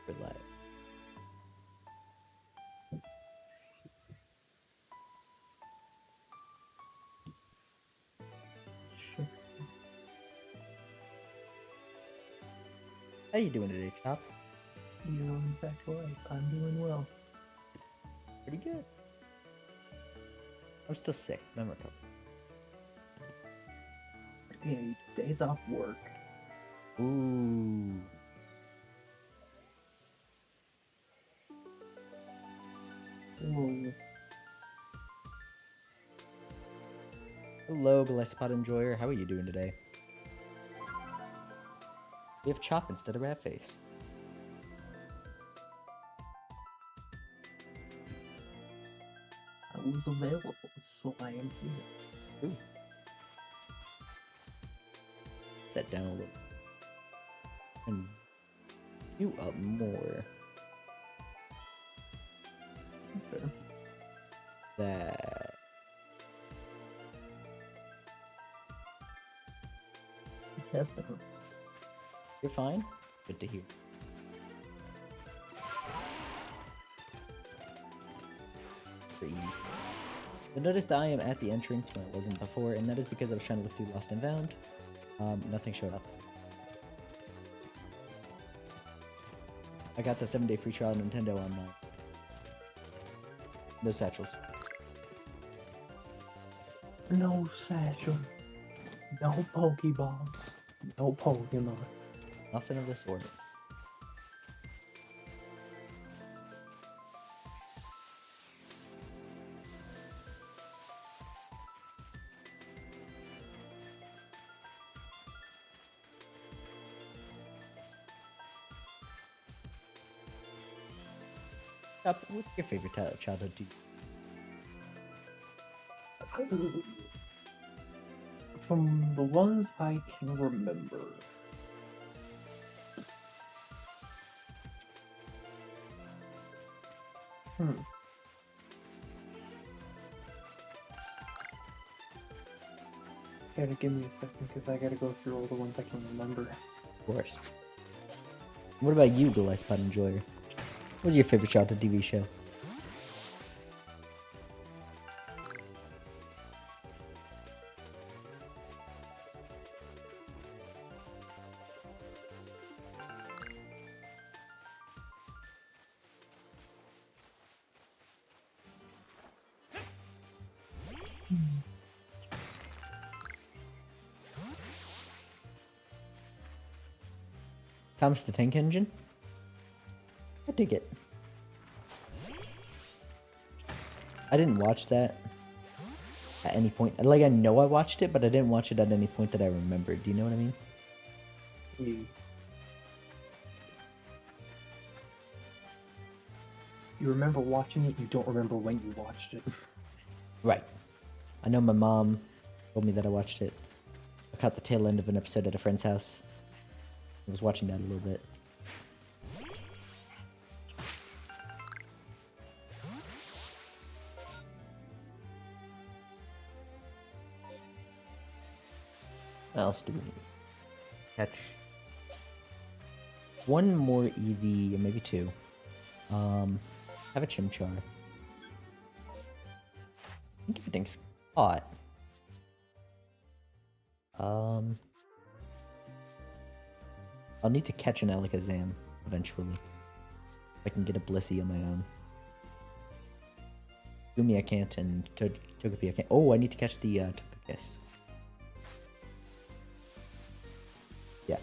Relax. How you doing today, Chop? You're in fact right. I'm doing well. Pretty good. I'm still sick. but I'm recovering. Yeah, days off work. Ooh. Whoa. Hello, Gillespie Enjoyer. How are you doing today? We have Chop instead of Ratface. I was available, so I am here. Ooh. Set down a little. And you up more. That's fair. That. Testing. You're fine? Good to hear. Pretty easy. You'll notice that I am at the entrance when I wasn't before, and that is because I was trying to look through Lost and Found. Nothing showed up. I got the 7-day free trial Nintendo online. No satchels. No satchel. No Pokeballs. No Pokemon. Nothing of the sort. What's your favorite childhood TV? From the ones I can remember. Gotta give me a second because I gotta go through all the ones I can remember. Of course. What about you, Gillespie Enjoyer? What was your favorite childhood TV show? Thomas the Tank Engine? I dig it. I didn't watch that at any point. Like, I know I watched it, but I didn't watch it at any point that I remembered. Do you know what I mean? You remember watching it, you don't remember when you watched it. Right. I know my mom told me that I watched it. I caught the tail end of an episode at a friend's house. I was watching that a little bit. What else do we need? Catch one more EV, or maybe two. Have a Chimchar. I think everything's caught. I'll need to catch an Alakazam eventually. If I can get a Blissey on my own. Gumi I can't, and Togepi I can't. Oh, I need to catch the Togekiss. Yeah.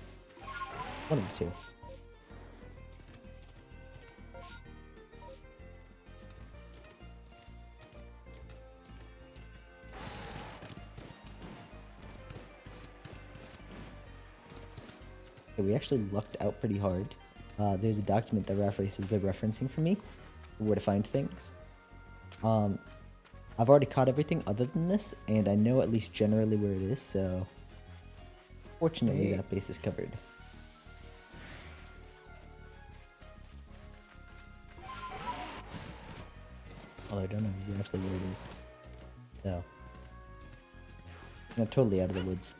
One of the two. Okay, we actually lucked out pretty hard. There's a document that Raffrace has been referencing for me, where to find things. I've already caught everything other than this, and I know at least generally where it is, so fortunately that base is covered. Although I don't know exactly where it is. So, I'm not totally out of the woods.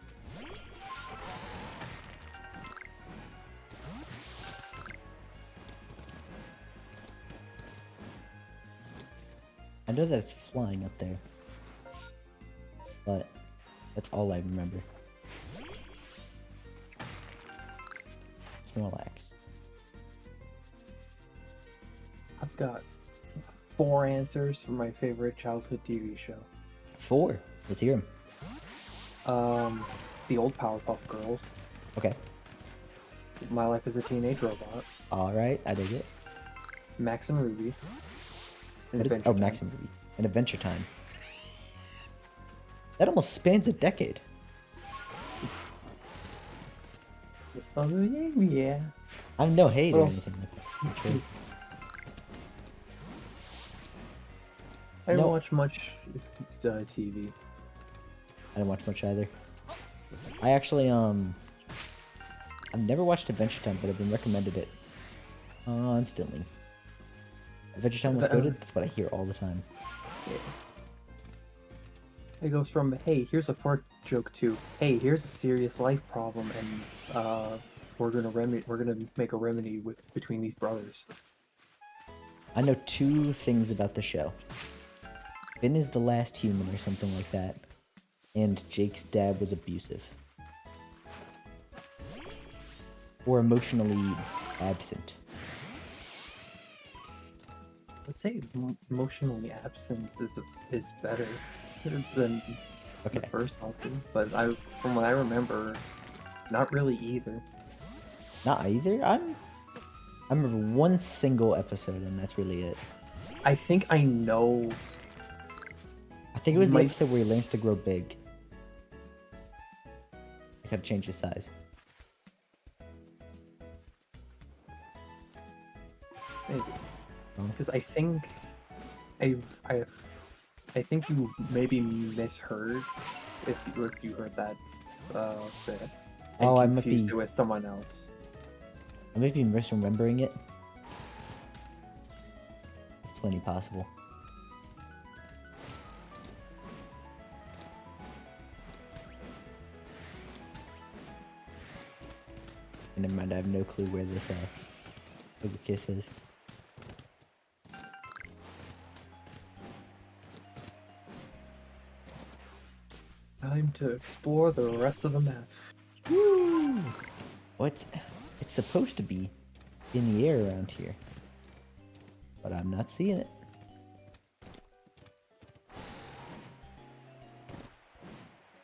I know that it's flying up there. But that's all I remember. Snorlax. I've got 4 answers for my favorite childhood TV show. 4. Let's hear them. The old Powerpuff Girls. Okay. My Life as a Teenage Robot. Alright, I dig it. Max and Ruby. And What is Adventure Time. Max and Ruby. And Adventure Time. That almost spans a decade. Oh, yeah. I'm no hate What or else? anything like that. Good choices. I don't No. watch much TV. I didn't watch much either. I actually, I've never watched Adventure Time, but I've been recommended it constantly. Adventure Time was goated. That's what I hear all the time. Yeah. It goes from, hey, here's a fart joke to, hey, here's a serious life problem, and we're gonna make a remedy between these brothers. I know 2 things about the show. Finn is the last human or something like that. And Jake's dad was abusive. Or emotionally absent. Let's say emotionally absent is better than Okay. the first option, but from what I remember, not really either. Not either. I remember one single episode, and that's really it. I think I know. I think it was the Might- episode where he learns to grow big. I gotta change his size. Maybe. Oh. Because I think I think you maybe misheard if you heard that bit. And Oh, I might confused be- it with someone else. I may be misremembering it. It's plenty possible. Never mind, I have no clue where this kiss is. Time to explore the rest of the map. Woo! Oh, it's supposed to be in the air around here, but I'm not seeing it.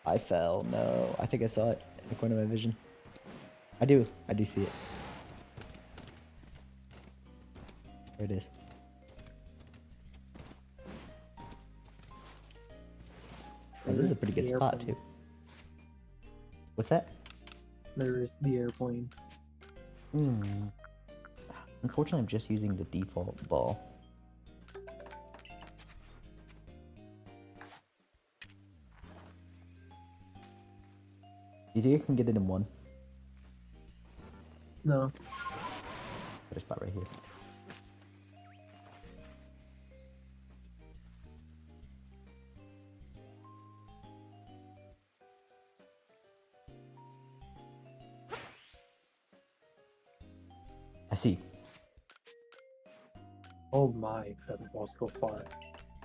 I fell. No, I think I saw it in the corner of my vision. I do see it. There it is. Oh, this is a pretty good The spot airplane. too. What's that? There's the airplane. Hmm. Unfortunately, I'm just using the default ball. You think I can get it in one? No. Better spot right here. I see. Oh my, feather balls go far.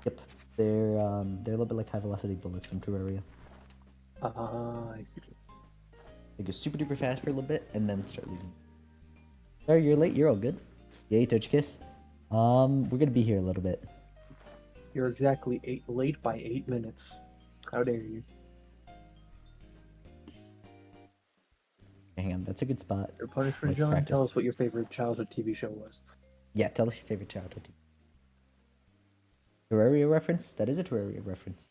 Yep. They're a little bit like high velocity bullets from Terraria. Ah, I see. They go super duper fast for a little bit and then start leaving. Sorry, you're late. You're all good. Yay, Touch Kiss. We're gonna be here a little bit. You're exactly late by 8 minutes. How dare you? Hang on, that's a good spot. Your punishment, Like John. practice. Tell us what your favorite childhood TV show was. Yeah, tell us your favorite childhood. Terraria reference? That is a Terraria reference.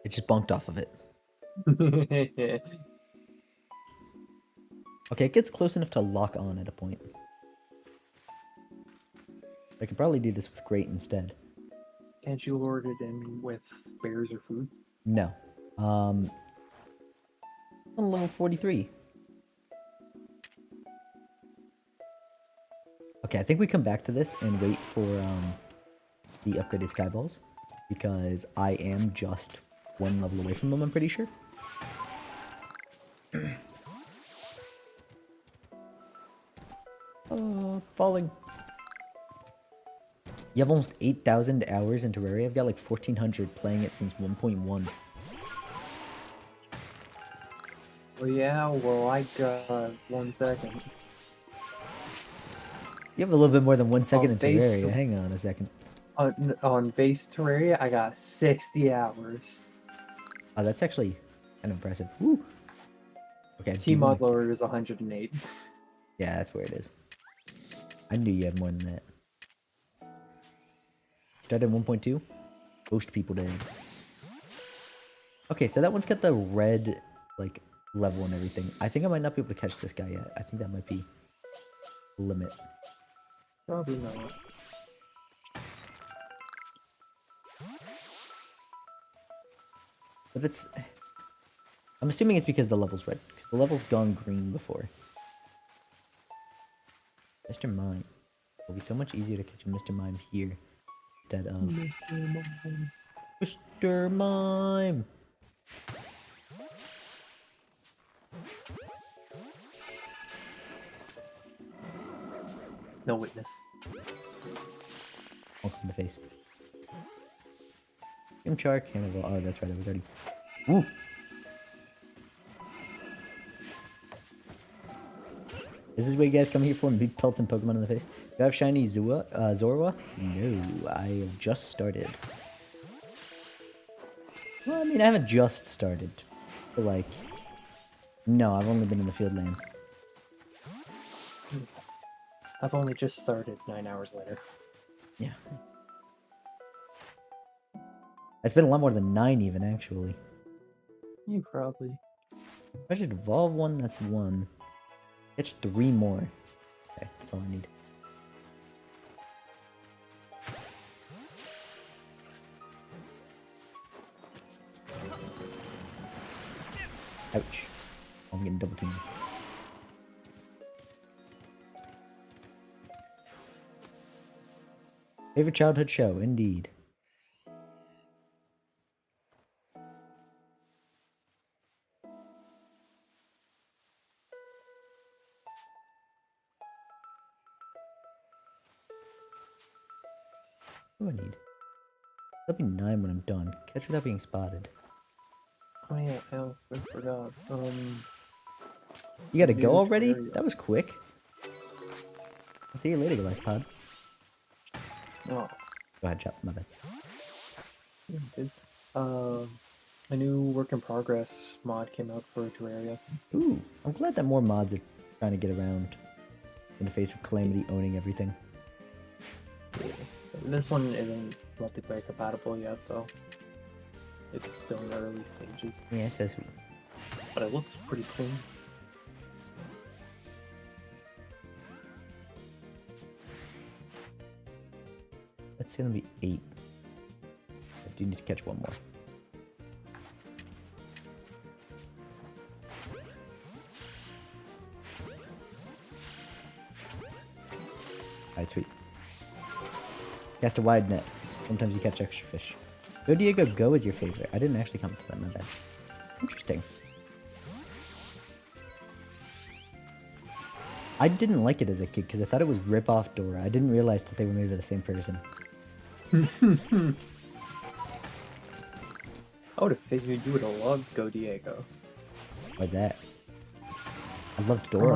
It just bonked off of it. Okay, it gets close enough to lock on at a point. I could probably do this with Great instead. Can't you lure it in with bears or food? No. On level 43. Okay, I think we come back to this and wait for the upgraded skyballs. because I am just one level away from them, I'm pretty sure. Oh, falling. You have almost 8,000 hours in Terraria. I've got like 1,400 playing it since 1.1. Well, yeah, well, I got 1 second. You have a little bit more than 1 second in base Terraria. to- Hang on a second. On base Terraria, I got 60 hours. Oh, that's actually kind of impressive. Woo. Okay. Team mod lower is 108. Yeah, that's where it is. I knew you had more than that. Started at 1.2? Most people did. Okay, so that one's got the red, like, level and everything. I think I might not be able to catch this guy yet. I think that might be the limit. Probably not. But it's... I'm assuming it's because the level's red. Because the level's gone green before. Mr. Mime. It'll be so much easier to catch a Mr. Mime here. Instead of... Mr. Mime! No witness. Bonk in the face. Chimchar, Cannibal. Oh, that's right. I was already... Woo! This is what you guys come here for and beat pelts and Pokemon in the face. Do I have shiny Zorua? No, I have just started. Well, I mean, I haven't just started. But like... No, I've only been in the field lands. I've only just started 9 hours later. Yeah. It's been a lot more than 9 even, actually. You probably. If I should evolve one, that's 1. Catch 3 more. Okay, that's all I need. Ouch. I'm getting double teamed. Favorite childhood show, indeed. What do I need? That'll be 9 when I'm done. Catch without being spotted. Oh yeah, I forgot. You gotta New go already? Terraria. That was quick. I'll see you later, Glass Pod. Oh, Go ahead, Chop. My bad. yeah, good. A new work in progress mod came out for Terraria. Ooh, I'm glad that more mods are trying to get around in the face of Calamity owning everything. This one isn't multiplayer compatible yet, though. It's still in the early stages, Yeah, it says but it looks pretty clean. that's gonna be 8. I do need to catch 1 more. Alright, sweet. Cast a wide net. Sometimes you catch extra fish. Go Diego Go is your favorite. I didn't actually comment to that, my bad. Interesting. I didn't like it as a kid because I thought it was rip-off Dora. I didn't realize that they were made by the same person. I would have figured you would have loved Go Diego. Why's that? I loved From Dora.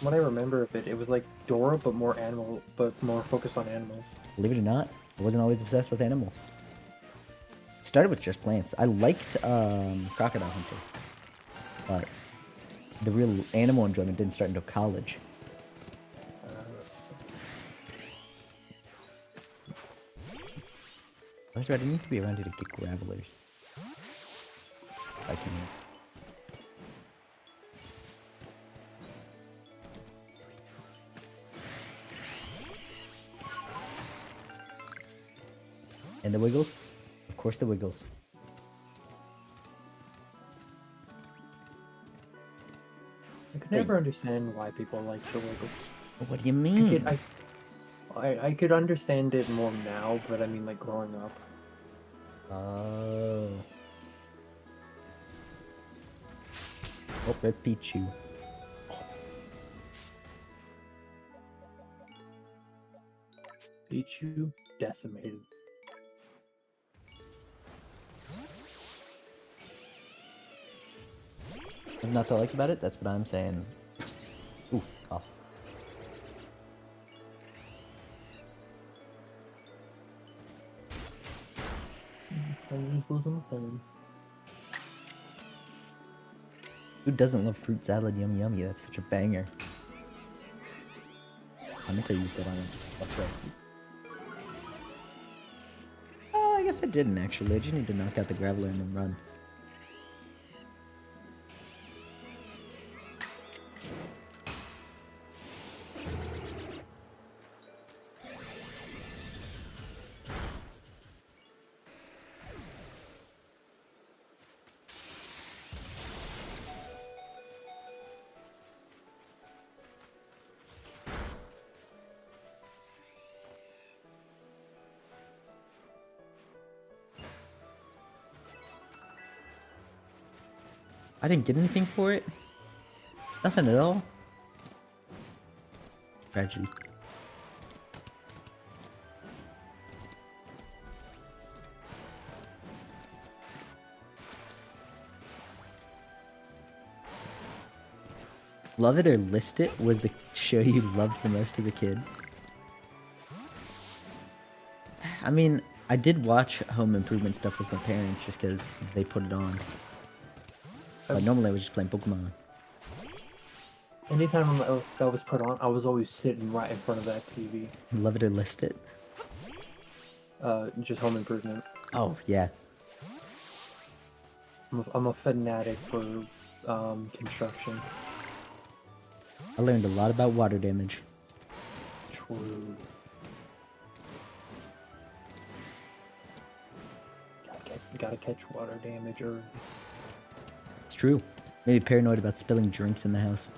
what I remember of it, it was like Dora, but more focused on animals. Believe it or not, I wasn't always obsessed with animals. Started with just plants. I liked Crocodile Hunter, but the real animal enjoyment didn't start until college. That's right, I need to be around here to get gravelers. I can. And the Wiggles? Of course the Wiggles. I could never understand why people like the Wiggles. What do you mean? I could understand it more now, but I mean, like, growing up. Oh. Oh, Red Pichu. Pichu decimated. What's not to like about it? That's what I'm saying. Ooh, cough. I'm just losing the phone. Who doesn't love fruit salad? Yummy, yummy. That's such a banger. I meant to use that on it. That's right. Oh, I guess I didn't actually. I just need to knock out the Graveler and then run. I didn't get anything for it. Nothing at all. Tragedy. Love It or List It was the show you loved the most as a kid. I mean, I did watch Home Improvement stuff with my parents just because they put it on. But normally I was just playing Pokemon. Anytime that was put on, I was always sitting right in front of that TV. Love It or List It. Just Home Improvement. Oh, yeah. I'm a fanatic for construction. I learned a lot about water damage. True. Gotta catch water damage early. It's true. Maybe paranoid about spilling drinks in the house.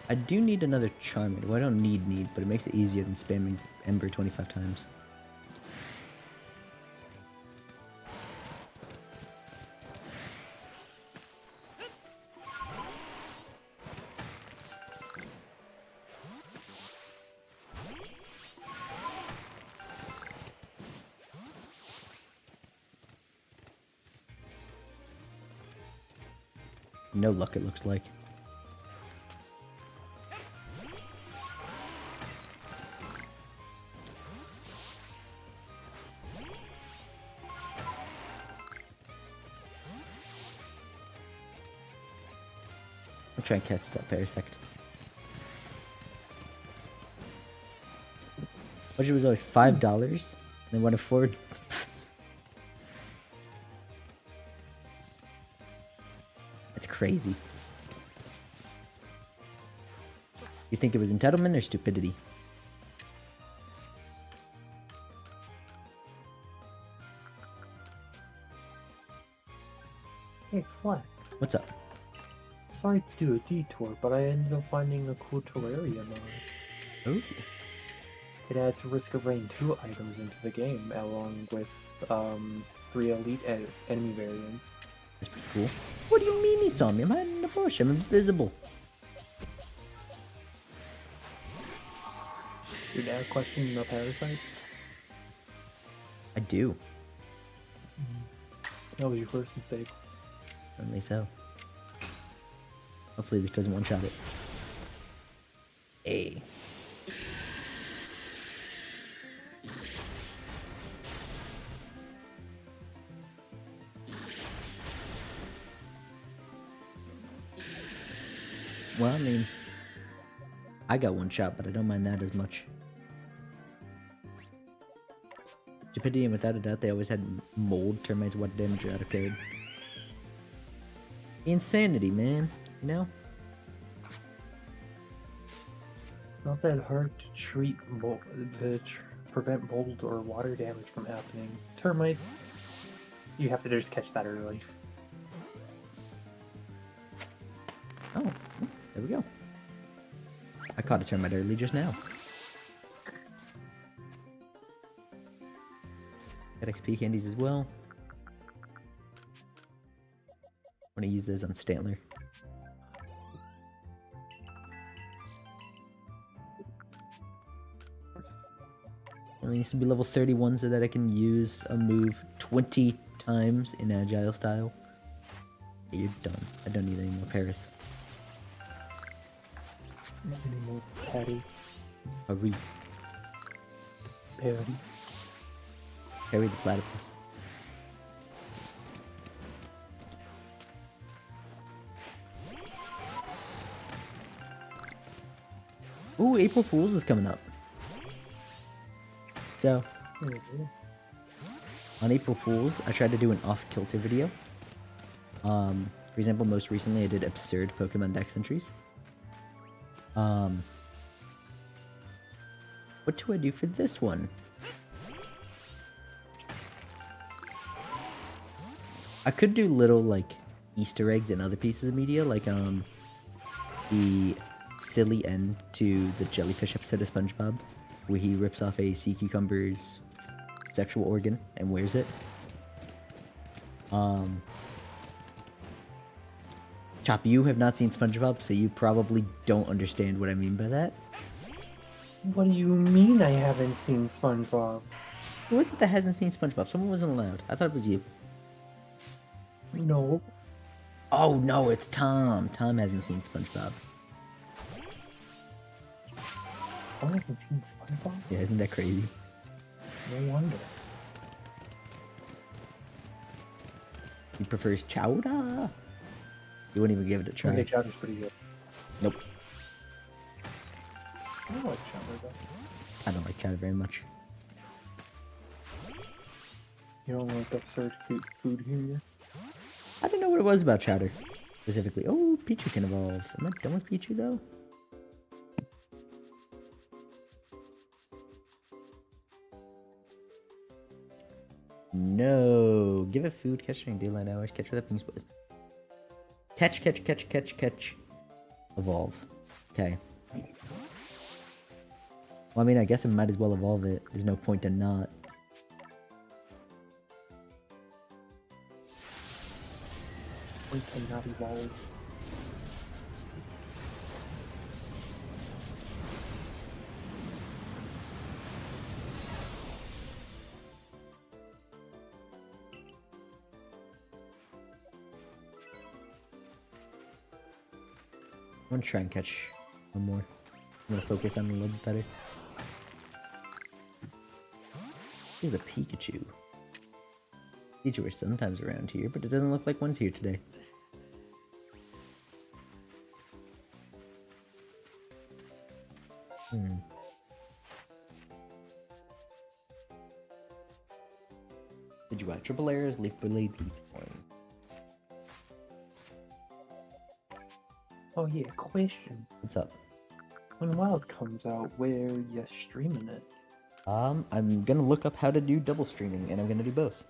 I do need another Charmander. Well, I don't need, but it makes it easier than spamming Ember 25 times. No luck, it looks like. I'll try and catch that Parasect. Budget was always $5. They went forward. That's crazy. You think it was entitlement or stupidity? Hey, Flat. What's up? Sorry to do a detour, but I ended up finding a cool Terraria mod. Oh. It adds Risk of Rain 2 items into the game, along with 3 elite enemy variants. That's pretty cool. What do you mean he saw me? I'm hiding in the bush. I'm invisible. Your dad questioning the parasite? I do. That was your first mistake. Only so. Hopefully this doesn't one-shot it. Hey. Well, I mean, I got one shot, but I don't mind that as much. Stupidity, and without a doubt, they always had mold, termites, water damage out of code. Insanity, man. You know? It's not that hard to treat mold, prevent mold or water damage from happening. Termites, you have to just catch that early. Oh, there we go. I caught a termite early just now. Got XP candies as well. Want to use those on Stantler. Only needs to be level 31 so that I can use a move 20 times in agile style. Okay, you're done. I don't need any more Paris. Any more patties? Hurry. Parry. Carry the platypus. Ooh, April Fool's is coming up. So, on April Fool's, I tried to do an off-kilter video. For example, most recently I did absurd Pokemon Dex entries. What do I do for this one? I could do little, like, Easter eggs and other pieces of media, like, the silly end to the Jellyfish episode of SpongeBob, where he rips off a sea cucumber's sexual organ and wears it. Chop, you have not seen SpongeBob, so you probably don't understand what I mean by that. What do you mean I haven't seen SpongeBob? Who is it that hasn't seen SpongeBob? Someone wasn't allowed. I thought it was you. No. Oh no, it's Tom. Tom hasn't seen SpongeBob. I haven't seen SpongeBob? Yeah, isn't that crazy? No wonder. He prefers chowder. You wouldn't even give it a try. Okay, Chowder's pretty good. Nope. I don't like Chowder though. I don't like chowder very much. You don't like absurd food humor? I didn't know what it was about chowder specifically. Oh, Pichu can evolve. Am I done with Pichu though? No. Give it food, catch during daylight hours, catch with a ping split. Catch, catch, catch, catch, catch. Evolve. Okay. Well, I mean, I guess I might as well evolve it. There's no point in not. We cannot evolve. I'm gonna try and catch one more. I'm gonna focus on it a little bit better. Here's a Pikachu. Pikachu are sometimes around here, but it doesn't look like one's here today. Did you watch Triple Airs, Leaf Blade, Leaf Storm? Oh yeah, question. What's up? When Wild comes out, where you streaming it? I'm gonna look up how to do double streaming, and I'm gonna do both.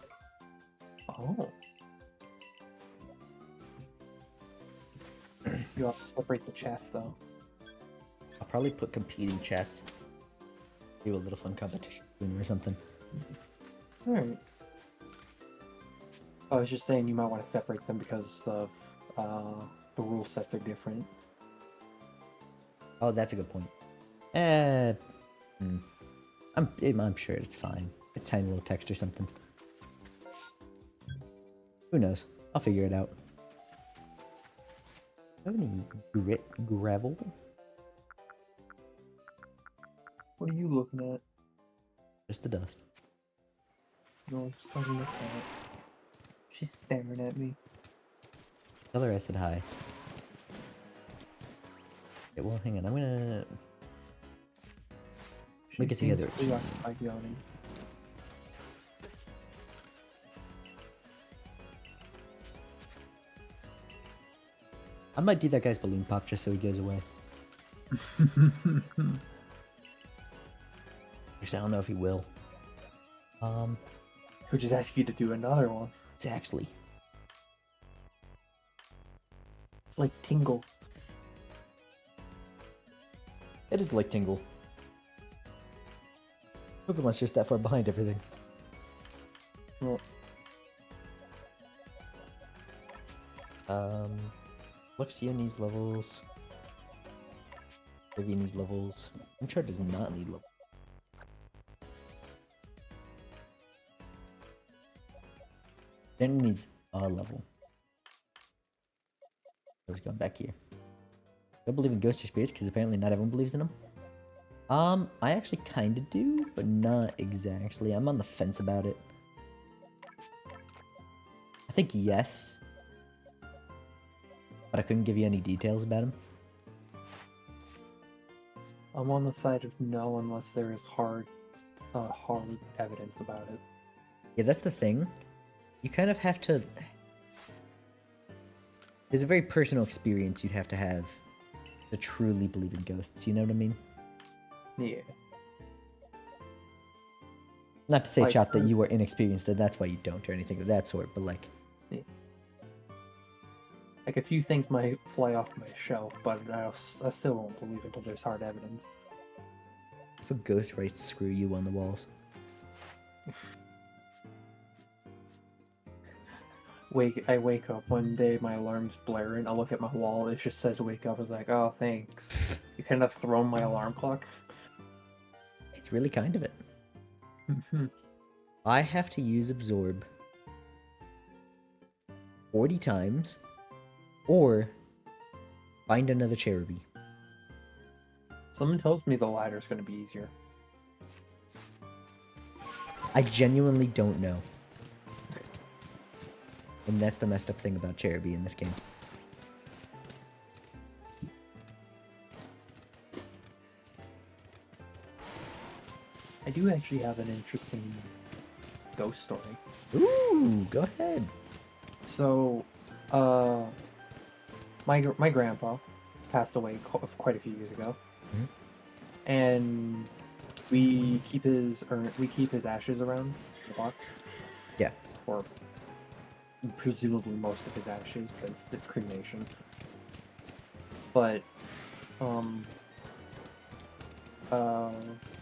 Oh. You have to separate the chats though. I'll probably put competing chats. Do a little fun competition or something. Alright. I was just saying you might want to separate them because of the rule sets are different. Oh, that's a good point. I'm sure it's fine. It's tiny little text or something. Who knows? I'll figure it out. Do you have any gravel? What are you looking at? Just the dust. No, it's talking about cat. She's staring at me. Tell her I said hi. Okay, well, hang on. I'm gonna... We get together a team. Yawning. I might do that guy's balloon pop just so he goes away. Actually, I don't know if he will. He'll just ask you to do another one. Exactly. It's like Tingle. It is like Tingle. Pokemon's just that far behind everything. Well, Luxio needs levels. Vivi needs levels. Uncharted does not need levels. Then it needs a level. I was going back here. Don't believe in ghosts or spirits because apparently not everyone believes in them. I actually kind of do, but not exactly. I'm on the fence about it. I think yes, but I couldn't give you any details about him. I'm on the side of no unless there is hard evidence about it. Yeah, that's the thing. You kind of have to... There's a very personal experience you'd have to truly believe in ghosts, you know what I mean? Yeah. Not to say, Like, Chop, that you were inexperienced and that's why you don't or anything of that sort, but like... Yeah. Like, a few things might fly off my shelf, but I still won't believe until there's hard evidence. If a ghost writes "screw you" on the walls. I wake up one day, my alarm's blaring, I look at my wall, it just says wake up. I was like, oh, thanks. You couldn't have thrown my alarm clock? It's really kind of it. I have to use Absorb 40 times, or find another Cherubi. Someone tells me the ladder's gonna be easier. I genuinely don't know. And that's the messed up thing about Cherubi in this game. I do actually have an interesting ghost story. Ooh, go ahead. So, my grandpa passed away quite a few years ago, and we keep his ashes around the box. Yeah. Or presumably most of his ashes, because it's cremation. But,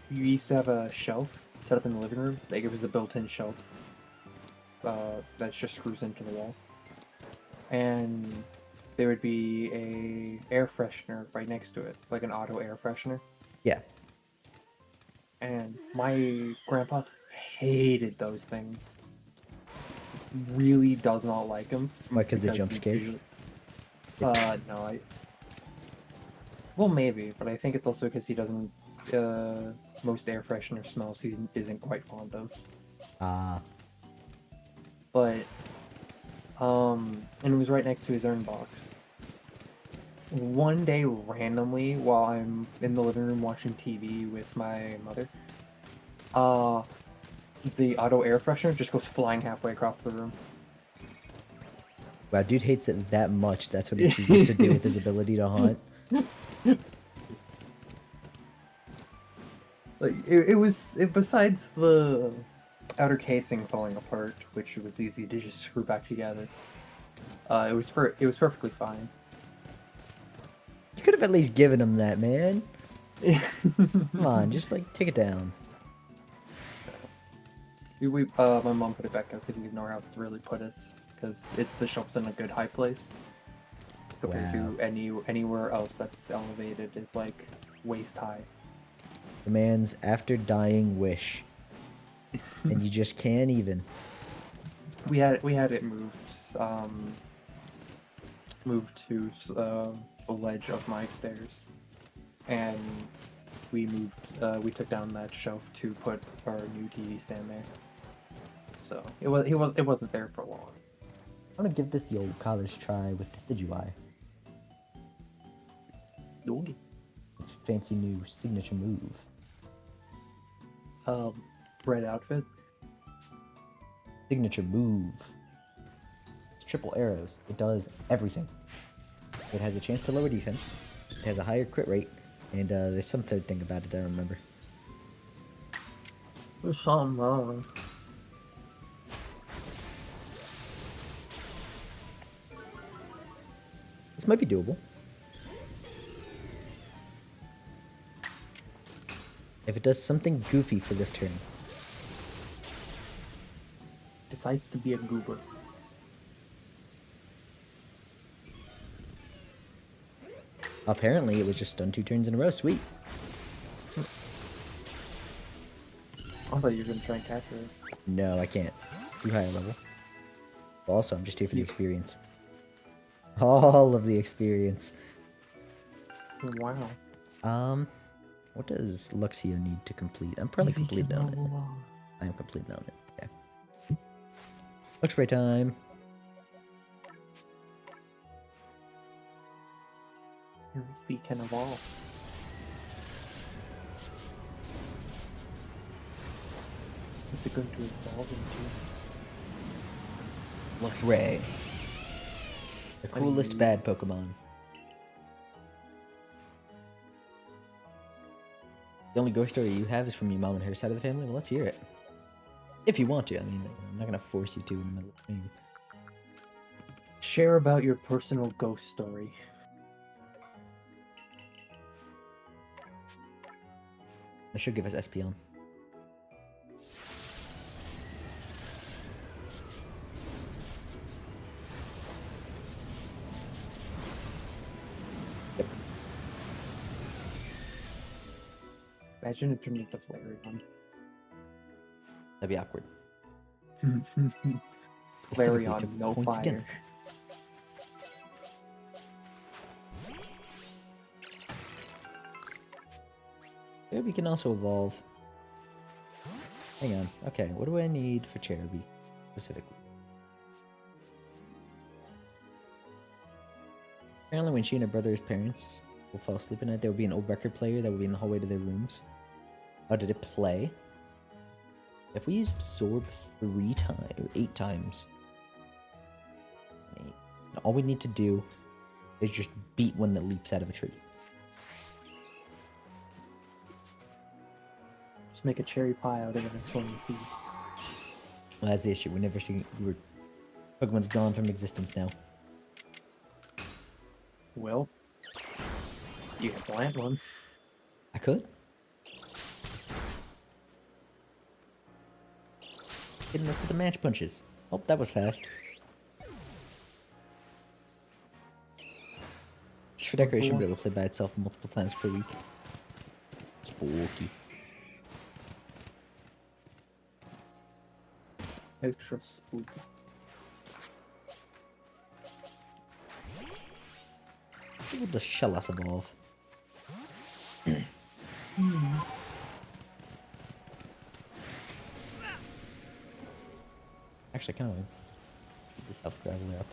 we used to have a shelf set up in the living room. Like, it was a built-in shelf that just screws into the wall. And there would be a air freshener right next to it, like an auto air freshener. Yeah. And my grandpa hated those things. Really does not like them. Why, because they jump scare? No, well, maybe, but I think it's also because he doesn't, most air freshener smells he isn't quite fond of. But, and it was right next to his urn box. One day, randomly, while I'm in the living room watching TV with my mother, the auto air freshener just goes flying halfway across the room. Wow, dude hates it that much. That's what he chooses to do with his ability to haunt. Like, besides the outer casing falling apart, which was easy to just screw back together, it was perfectly fine. You could have at least given him that, man. Come on, just like take it down. My mom put it back up because we didn't know where else to really put it, because the shelf's in a good high place compared to anywhere else that's elevated is like waist high. The man's after dying wish, and you just can't even. We had it moved to the ledge of my stairs, and we took down that shelf to put our new TV stand there. So it wasn't there for long. I'm gonna give this the old college try with Decidui. Okay. It's a fancy new signature move. Red outfit. Signature move. It's triple arrows. It does everything. It has a chance to lower defense. It has a higher crit rate, and there's some third thing about it I don't remember. There's something wrong. This might be doable. If it does something goofy for this turn, Decides to be a goober. apparently it was just done 2 turns in a row. Sweet. I thought you were gonna try and capture it. No, I can't. Too high a level. Also, I'm just here for the experience. All of the experience. Wow. What does Luxio need to complete? I'm probably completed on it. I am completed on it. Yeah. Lux spray time. Your feet can evolve. What's it going to evolve into? Luxray. The coolest bad Pokemon. The only ghost story you have is from your mom and her side of the family? Well, let's hear it. If you want to. I mean, I'm not going to force you to in the middle of the game. Share about your personal ghost story. That should give us Espeon. Yep. Imagine it turned into Flareon. That'd be awkward. Specifically Flareon, took no points fire. against. Maybe we can also evolve. Hang on. Okay, what do I need for Cherubi specifically? Apparently when she and her brother's parents will fall asleep at night, there will be an old record player that will be in the hallway to their rooms. How did it play? If we use Absorb 3 times, or 8 times, all we need to do is just beat one that leaps out of a tree. Just make a cherry pie out of the next one you see. Well, that's the issue. We're never seeing. Pokemon's gone from existence now. Well, you can plant one. I could. Hitting us with the match punches. Oh, that was fast. Just for decoration, but it will play by itself multiple times per week. Spooky. Extra spooky. Will the Shellos evolve? Actually, I kind of keep this Elf Graveler up.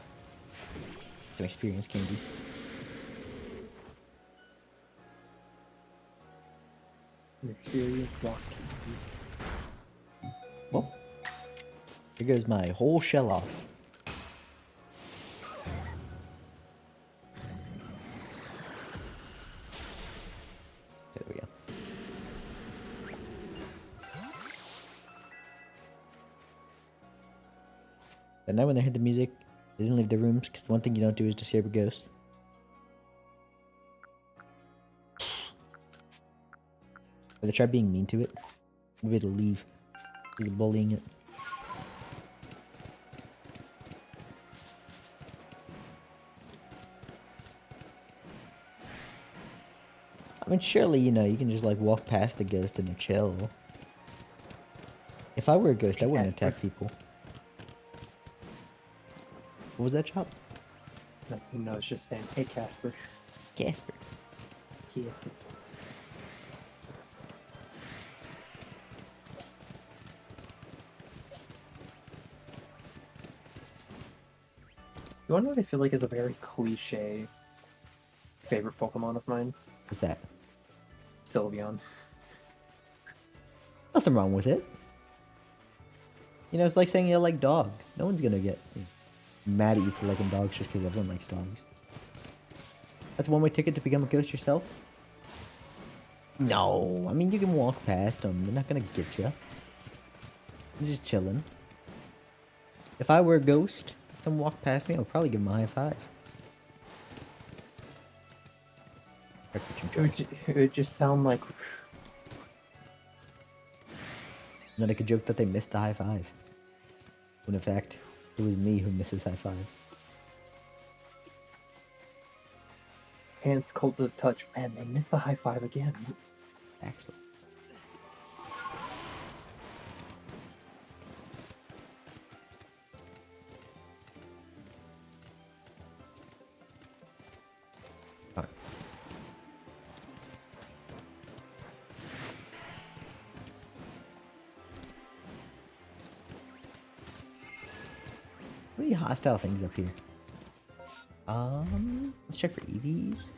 Some experience candies. An experience rock. Well, here goes my whole Shellos. There we go. But now when they heard the music, they didn't leave their rooms, because the one thing you don't do is disturb a ghost. Or they try being mean to it. Maybe it'll leave. Because of bullying it. I mean, surely, you know, you can just, like, walk past the ghost and chill. If I were a ghost, I wouldn't attack people. What was that, Chop? Nothing, no, it's just saying, hey Casper. Casper. Casper. You wanna know what I feel like is a very cliche favorite Pokemon of mine? What's that? Sylveon. Nothing wrong with it. You know, it's like saying you like dogs. No one's gonna get mad at you for liking dogs just because everyone likes dogs. That's a one-way ticket to become a ghost yourself? No, I mean, you can walk past them. They're not gonna get you. You're just chilling. If I were a ghost, someone walked past me, I would probably give them a high five. It would just sound like And then I could joke that they missed the high five. When in fact, it was me who misses high fives. Hands cold to the touch. Man, they missed the high five again. Excellent. Alright. What are hostile things up here? Let's check for EVs.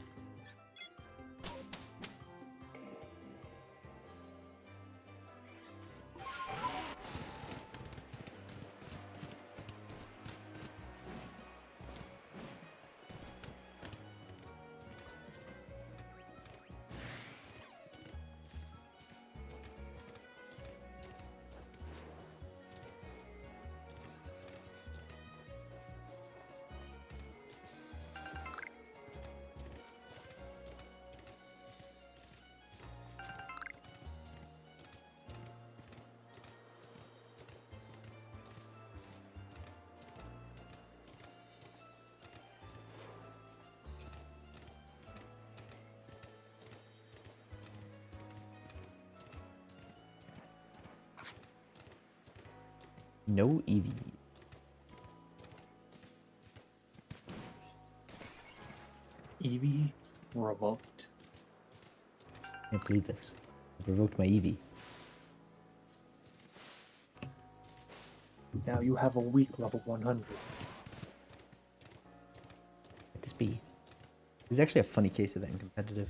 No EV. Eevee revoked. I can't believe this. I've revoked my EV. Now you have a weak level 100. Let this be. There's actually a funny case of that in competitive.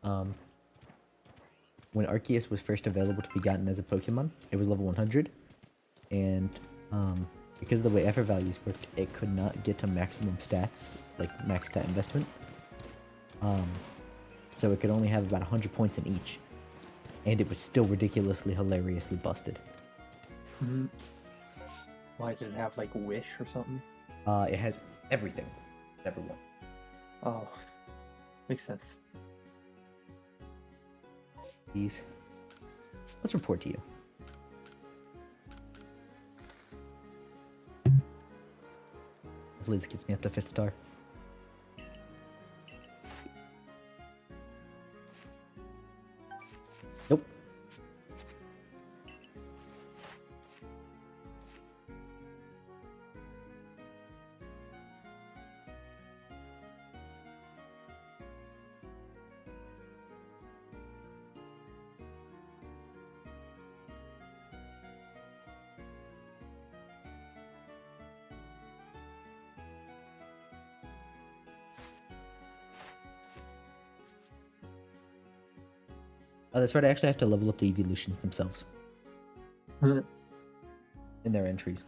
When Arceus was first available to be gotten as a Pokemon, it was level 100. And because of the way effort values worked, it could not get to maximum stats, like max stat investment. So it could only have about 100 points in each. And it was still ridiculously, hilariously busted. Mm-hmm. Why did it have like Wish or something? It has everything. Everyone. Oh, makes sense. These. Let's report to you. Hopefully this gets me up to 5th star. Nope. Oh, that's right. I actually have to level up the evolutions themselves. In their entries.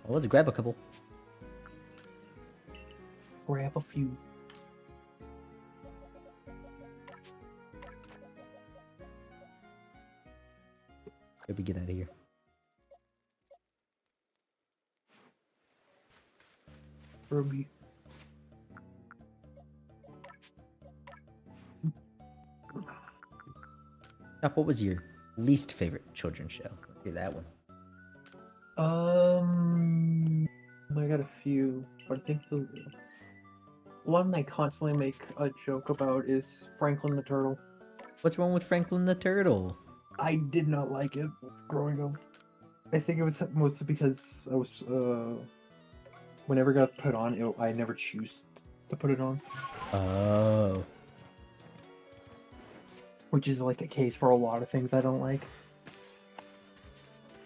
Well, let's grab a couple. Grab a few. Maybe get out of here. Ruby. Doc, what was your least favorite children's show? Let's do that one. I got a few, but I think the one I constantly make a joke about is Franklin the Turtle. What's wrong with Franklin the Turtle? I did not like it growing up. I think it was mostly because I was, whenever it got put on, I never choose to put it on. Oh. Which is like a case for a lot of things I don't like.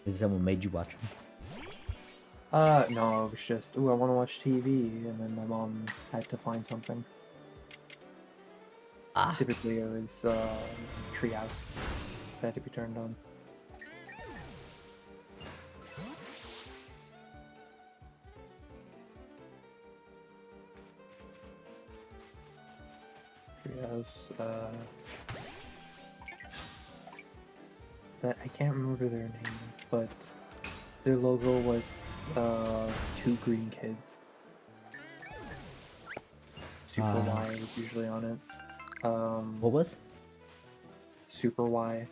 Is someone made you watch them? No, it was just, ooh, I want to watch TV, and then my mom had to find something. Ah. Typically it was, Treehouse that had to be turned on. Treehouse, that I can't remember their name, but their logo was 2 green kids. Super Y was usually on it. What was? Super Y I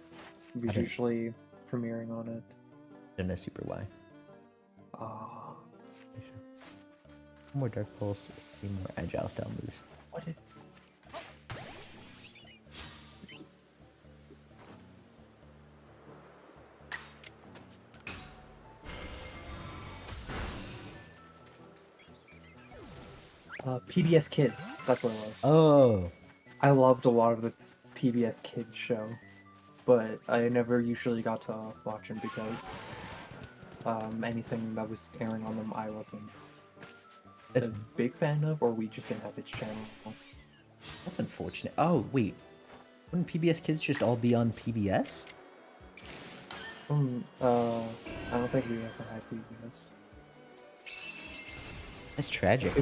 was don't- usually premiering on it. I don't know Super Y. Ah, More Dark Pulse, a more agile style moves. what is? PBS Kids. That's what it was. Oh, I loved a lot of the PBS Kids show, but I never usually got to watch them because anything that was airing on them I wasn't that's a big fan of, or we just didn't have its channel. that's unfortunate. Oh wait, wouldn't PBS Kids just all be on PBS? I don't think we ever had PBS. That's tragic.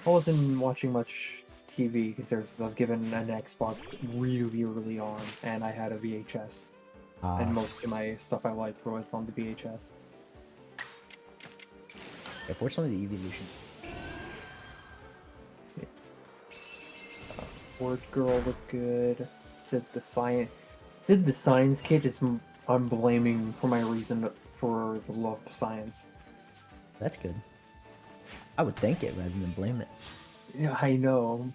I wasn't watching much TV considering I was given an Xbox really early on, and I had a VHS, and most of my stuff I liked was on the VHS. Unfortunately, the evolution. Word Girl was good. Sid the Science Kid is I'm blaming for my reason for the love of science. That's good. I would thank it rather than blame it. Yeah, I know.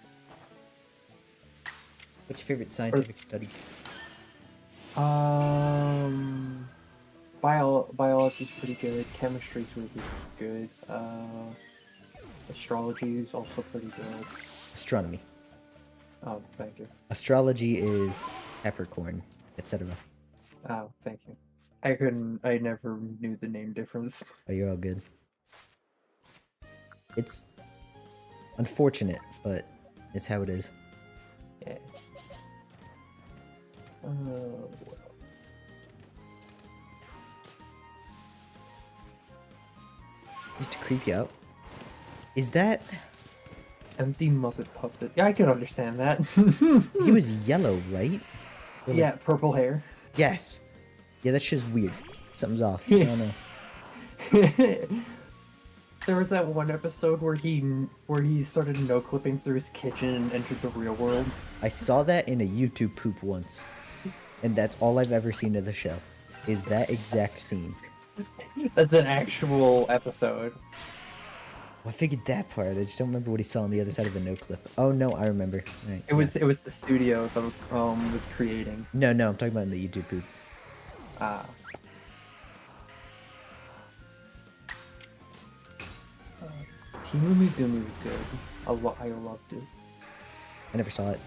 What's your favorite scientific study? Biology's pretty good. Chemistry's really good. Astrology is also pretty good. Astronomy. Oh, thank you. Astrology is Capricorn, etc. Oh, thank you. I never knew the name difference. Oh, you're all good. It's unfortunate, but it's how it is. Yeah. What else? Just to creep you out. Is that... Empty Muppet Puppet. Yeah, I can understand that. He was yellow, right? Or like- Yeah, purple hair. Yes. Yeah, that's just weird. Something's off. I don't know. There was that one episode where he started no clipping through his kitchen and entered the real world. I saw that in a YouTube poop once. And that's all I've ever seen of the show. Is that exact scene. That's an actual episode. I figured that part. I just don't remember what he saw on the other side of the no clip. Oh no, I remember. Right, It was the studio that was creating. No, I'm talking about in the YouTube poop. Timu Mizumi was good. I loved it. I never saw it.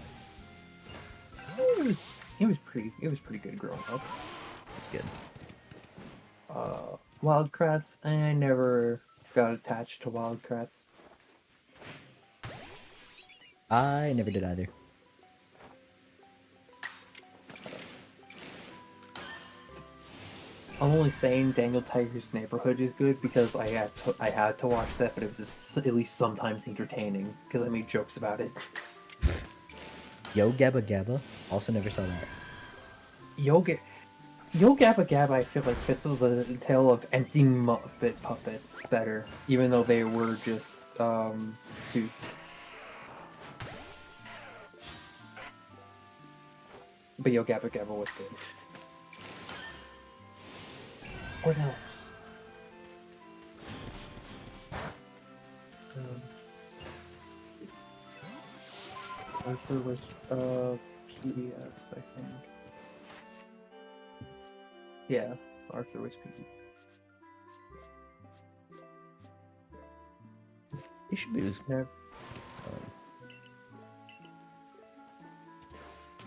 It was pretty good growing up. It's good. Wildcrats, I never got attached to Wildcrats. I never did either. I'm only saying Daniel Tiger's Neighborhood is good because I had to watch that, but it was at least sometimes entertaining because I made jokes about it. Yo Gabba Gabba. Also never saw that. Yo Gabba Gabba, I feel like fits the tale of empty Muppet puppets better, even though they were just suits. But Yo Gabba Gabba was good. What else? Arthur was PBS, I think. Yeah, Arthur was PBS. It should be. Yeah.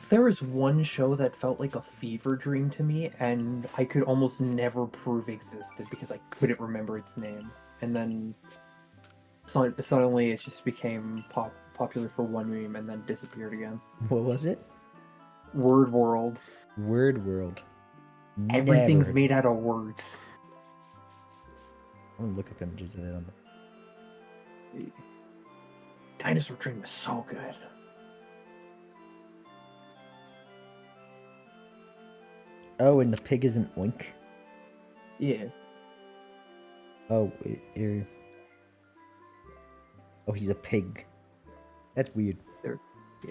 There was one show that felt like a fever dream to me, and I could almost never prove existed because I couldn't remember its name. And then suddenly it just became popular for one meme and then disappeared again. What was it? Word World. Word World. Everything's Never. made out of words. I'm gonna look up images of it on the... Dinosaur Dream is so good. Oh, and the pig isn't Oink. Yeah. Oh, Oh, he's a pig. That's weird.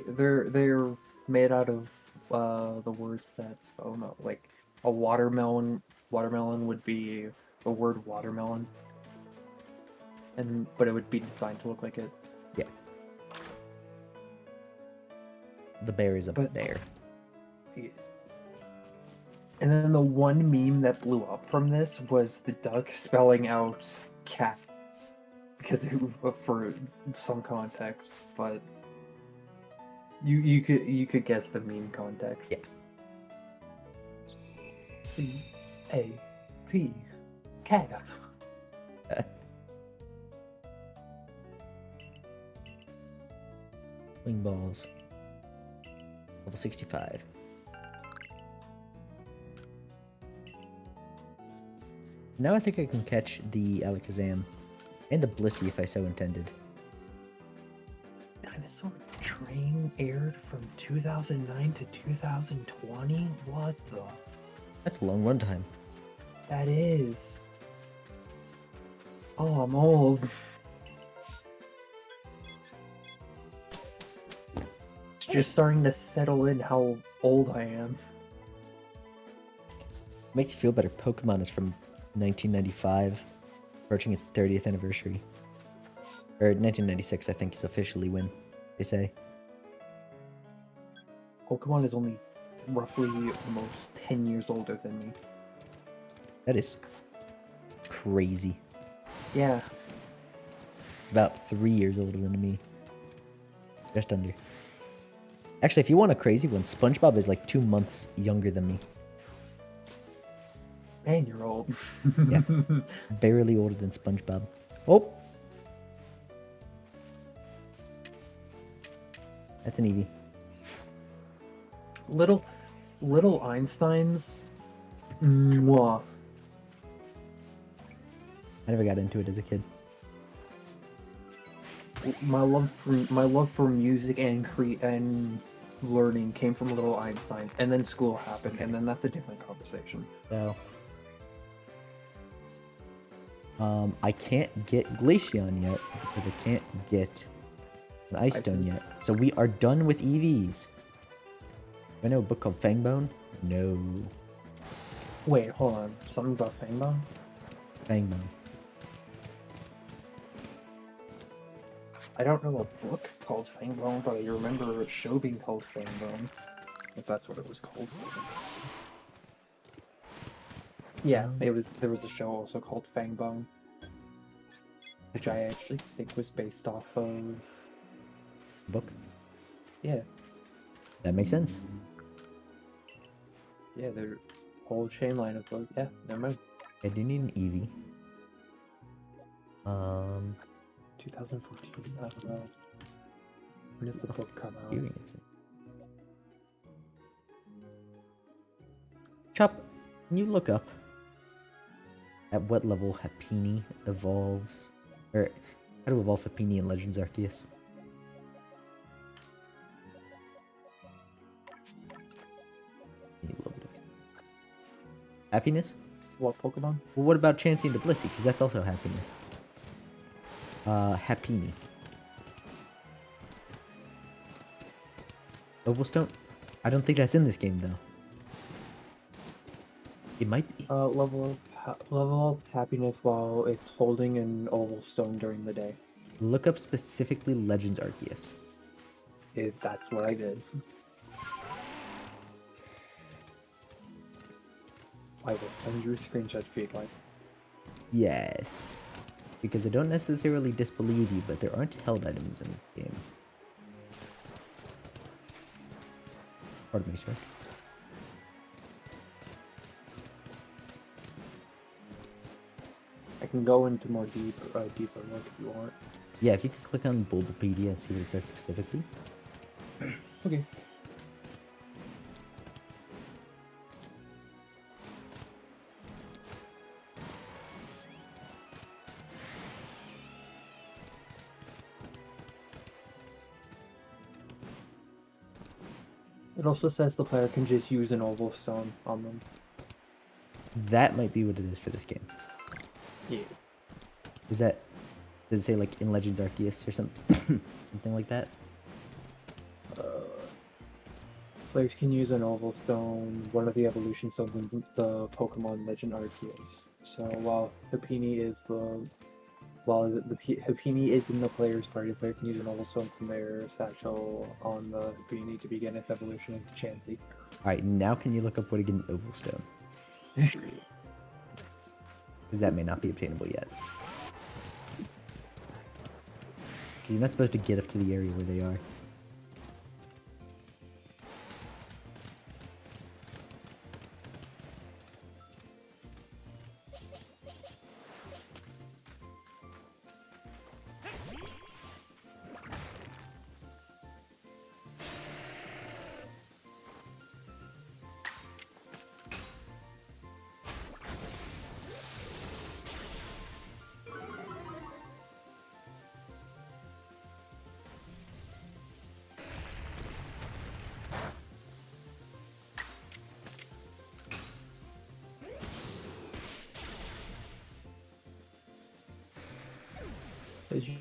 They're made out of the words that spell them out. Like a watermelon. Watermelon would be the word watermelon, but it would be designed to look like it. Yeah. The bear is a bear. And then the one meme that blew up from this was the duck spelling out cat because for some context, but you could guess the meme context. Yeah. C-A-P cat. Wing balls. Level 65. Now I think I can catch the Alakazam and the Blissey if I so intended. Dinosaur Train aired from 2009 to 2020? What the? That's a long runtime. That is. Oh, I'm old. It's just starting to settle in how old I am. Makes you feel better. Pokemon is from 1995, approaching its 30th anniversary. Or 1996, I think, is officially when they say. Pokemon is only roughly almost 10 years older than me. That is crazy. Yeah. It's about 3 years older than me. Just under. Actually, if you want a crazy one, SpongeBob is like 2 months younger than me. Man, you're old. Yeah. Barely older than SpongeBob. Oh! That's an Eevee. Little Einsteins. Mwah. I never got into it as a kid. My love for music and learning came from Little Einsteins, and then school happened, and then that's a different conversation. So, I can't get Glaceon yet because I can't get an Ice Stone yet. So we are done with EVs. I know a book called Fangbone? No. Wait, hold on. Something about Fangbone? Fangbone. I don't know a book called Fangbone, but I remember a show being called Fangbone. If that's what it was called. Yeah, there was a show also called Fangbone, which I actually think was based off of Book? Yeah. That makes sense. Yeah, their whole chain line of books. Yeah, never mind. I do need an Eevee. 2014. I don't know. When did the book come out? Chop, can you look up at what level Happiny evolves, or how to evolve Happiny in Legends Arceus? Happiness? What Pokemon? Well, what about Chansey and the Blissey? Because that's also happiness. Happiny. Ovalstone? I don't think that's in this game, though. It might be. Level up happiness while it's holding an oval stone during the day. Look up specifically Legends Arceus. That's what I did. I will send you a screenshot if you'd like. Yes. Because I don't necessarily disbelieve you, but there aren't held items in this game. Pardon me, sir. I can go into more deeper look if you want. Yeah, if you could click on Bulbapedia and see what it says specifically. Okay. It also says the player can just use an oval stone on them. That might be what it is for this game. Yeah. Is that Does it say like in Legends Arceus or something? Something like that? Players can use an oval stone, one of the evolutions of the Pokemon Legend Arceus. So while Happiny is in the player's party, the player can use an oval stone from their satchel on the Happiny to begin its evolution into Chansey. Alright, now can you look up what to get an oval stone? Because that may not be obtainable yet. Because you're not supposed to get up to the area where they are.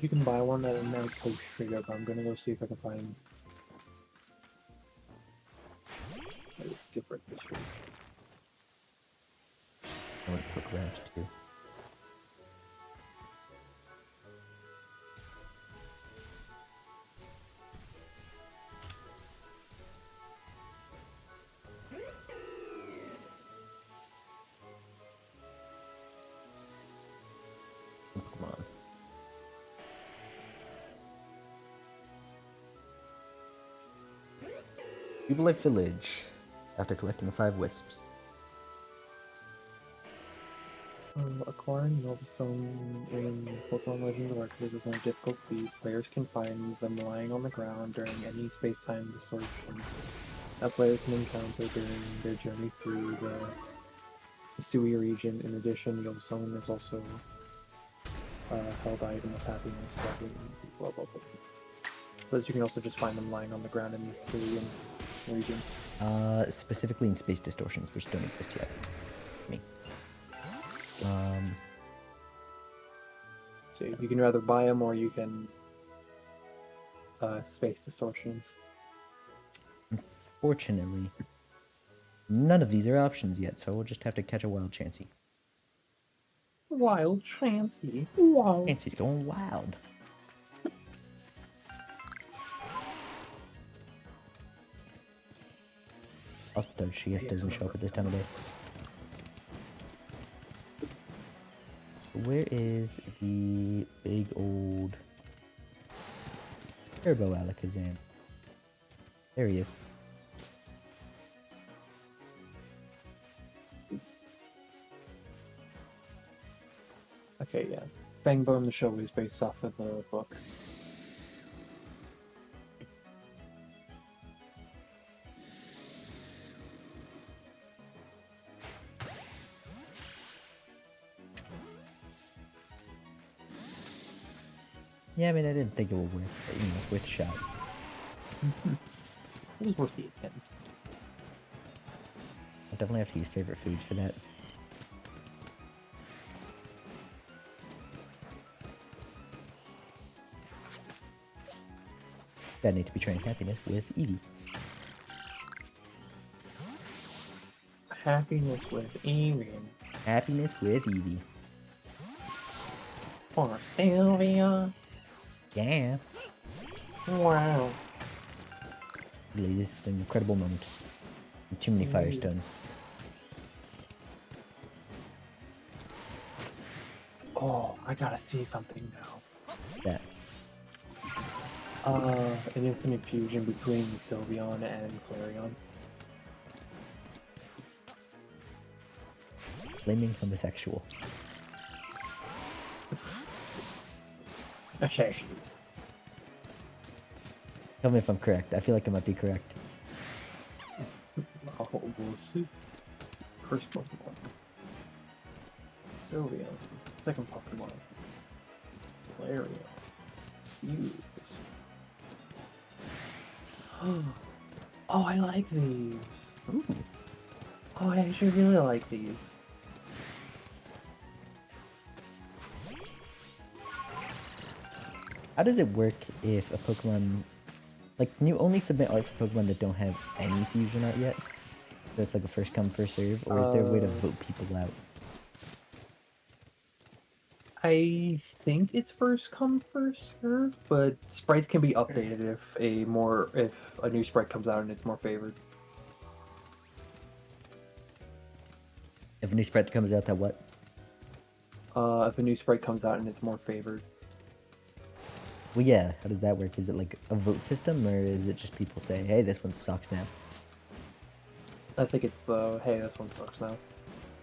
You can buy one at a now post trigger, but I'm gonna go see if I can find a different description. I want to poke around too. Come on. Jubilee Village. After collecting 5 wisps. Acquiring Nova Stone in Pokemon Legends Arceus is not a difficult feat. Players can find them lying on the ground during any space-time distortion that players can encounter during their journey through the Sui region. In addition, Nova Stone is also held item of happiness. Blah, blah, blah. So that you can also just find them lying on the ground in the Sui region. Specifically in space distortions, which don't exist yet. Me. So you can either buy them or you can space distortions. Unfortunately, none of these are options yet, so we'll just have to catch a wild Chansey. Wild Chansey. Wow. Chansey's going wild. Also, she doesn't show up at this time of day. Where is the big old Turbo Alakazam? There he is. Okay, yeah. Fangbone the show is based off of the book. Yeah, I mean, I didn't think it would work, but you know, it's worth a shot. It was worth the attempt. I'll definitely have to use favorite foods for that. I need to be training happiness with Eevee. Happiness with Eevee. Happiness with Eevee. For Sylvia. Yeah. Wow. Really, this is an incredible moment. Too many Firestones. Oh, I gotta see something now. That. An infinite fusion between Sylveon and Flareon. Flaming homosexual. Okay. Tell me if I'm correct. I feel like I might be correct. Oh, we'll see. First Pokemon. Sylveon. Second Pokemon. Flareon. Fuse. Oh, I like these. Ooh. Oh, I actually really like these. How does it work if a Pokemon, like, can you only submit art for Pokemon that don't have any fusion art yet? So it's like a first come, first serve, or is there a way to vote people out? I think it's first come, first serve, but sprites can be updated if a new sprite comes out and it's more favored. If a new sprite comes out, that what? If a new sprite comes out and it's more favored. Well, yeah. How does that work? Is it like a vote system, or is it just people say, "Hey, this one sucks now"? I think it's hey, this one sucks now.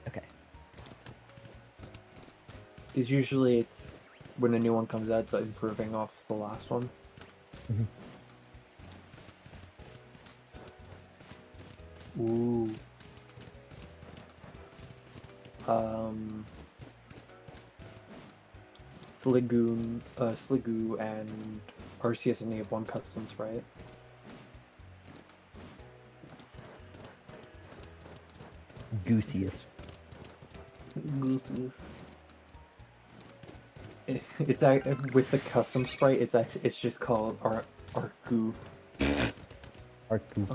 Okay. Because usually it's when a new one comes out, it's improving off the last one. Mhm. Ooh. Sligoo and Arceus only have one custom sprite. Goosius. Goosies. With the custom sprite, it's just called Arku. Arku.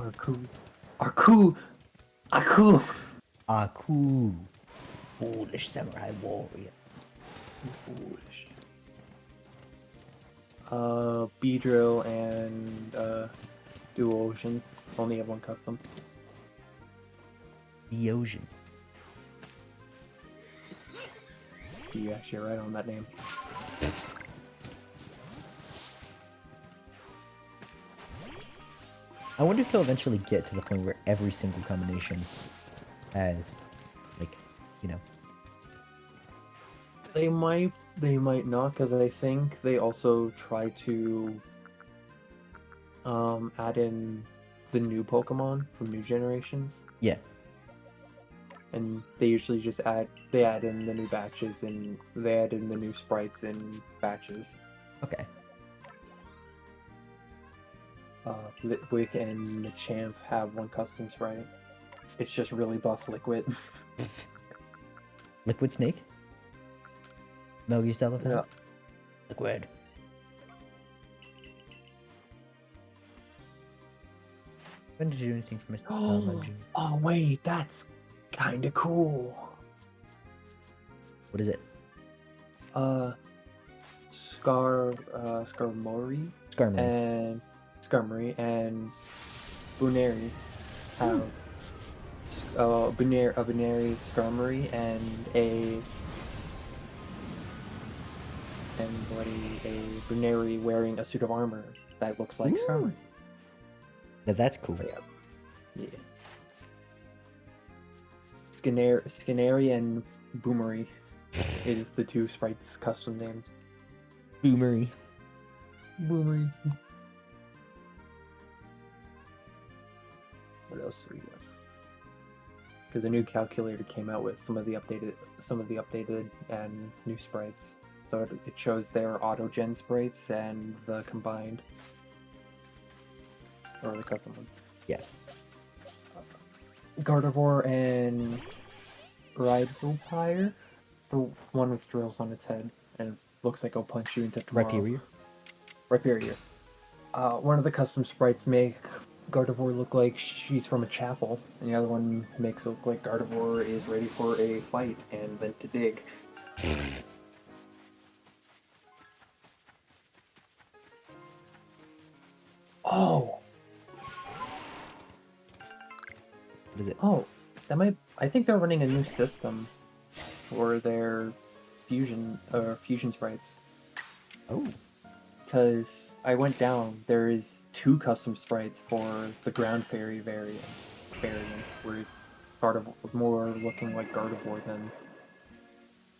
Arku. Aku. Foolish samurai warrior. Foolish. Beedrill and Dual Ocean only have one custom. The ocean. You actually right on that name. I wonder if they'll eventually get to the point where every single combination has, like, you know. They might not, because I think they also try to add in the new Pokemon from new generations. Yeah. And they usually just add in the new batches, and they add in the new sprites in batches. Okay. Litwick and Machamp have one custom sprite. It's just really buff Liquid. Liquid Snake? Metal Gear style effect? Yeah. Liquid. When did you do anything for Mr. Jr.? Oh wait, that's kind of cool. What is it? Skarmory Skarmory. and Buneri have a Buneri Skarmory and a Buneri wearing a suit of armor that looks like Skarmory. Now that's cool. Yeah. Skinary and Boomery is the two sprites custom names. Boomery. Boomery. What else do we got? Because a new calculator came out with some of the updated and new sprites. So it shows their auto gen sprites and the combined, or the custom one. Yeah. Gardevoir and Rhyhopire, the one with drills on its head and looks like it'll punch you into tomorrow. Rhyperior. One of the custom sprites make Gardevoir look like she's from a chapel, and the other one makes it look like Gardevoir is ready for a fight and then to dig. Oh! What is it? Oh, I think they're running a new system for their fusion sprites. Oh. Because I went down, there is 2 custom sprites for the Ground Fairy variant, where it's more looking like Gardevoir than.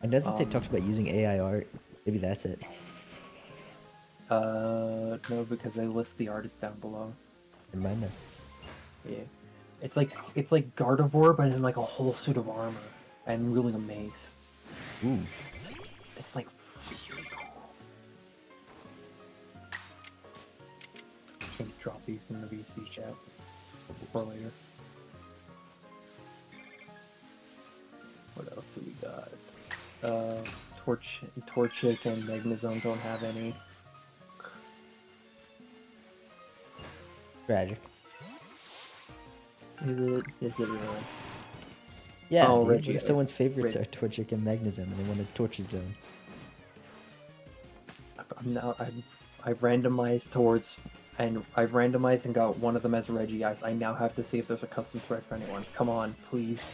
I know that they talked about using AI art. Maybe that's it. No, because they list the artist down below. Never mind that. Yeah. It's like Gardevoir, but in like a whole suit of armor and wielding a mace. Ooh. It's like really cool. Can drop these in the VC chat for later. What else do we got? Torchic and Magnezone don't have any. Tragic. Is it? Is it really? Yeah, Oh, dude, what Reggie if someone's is- favorites Reg- are Torchic and Magnezone and they want a Torchic Zone? I've randomized towards, and I've randomized and got one of them as Reggie Ice. I now have to see if there's a custom thread for anyone. Come on, please.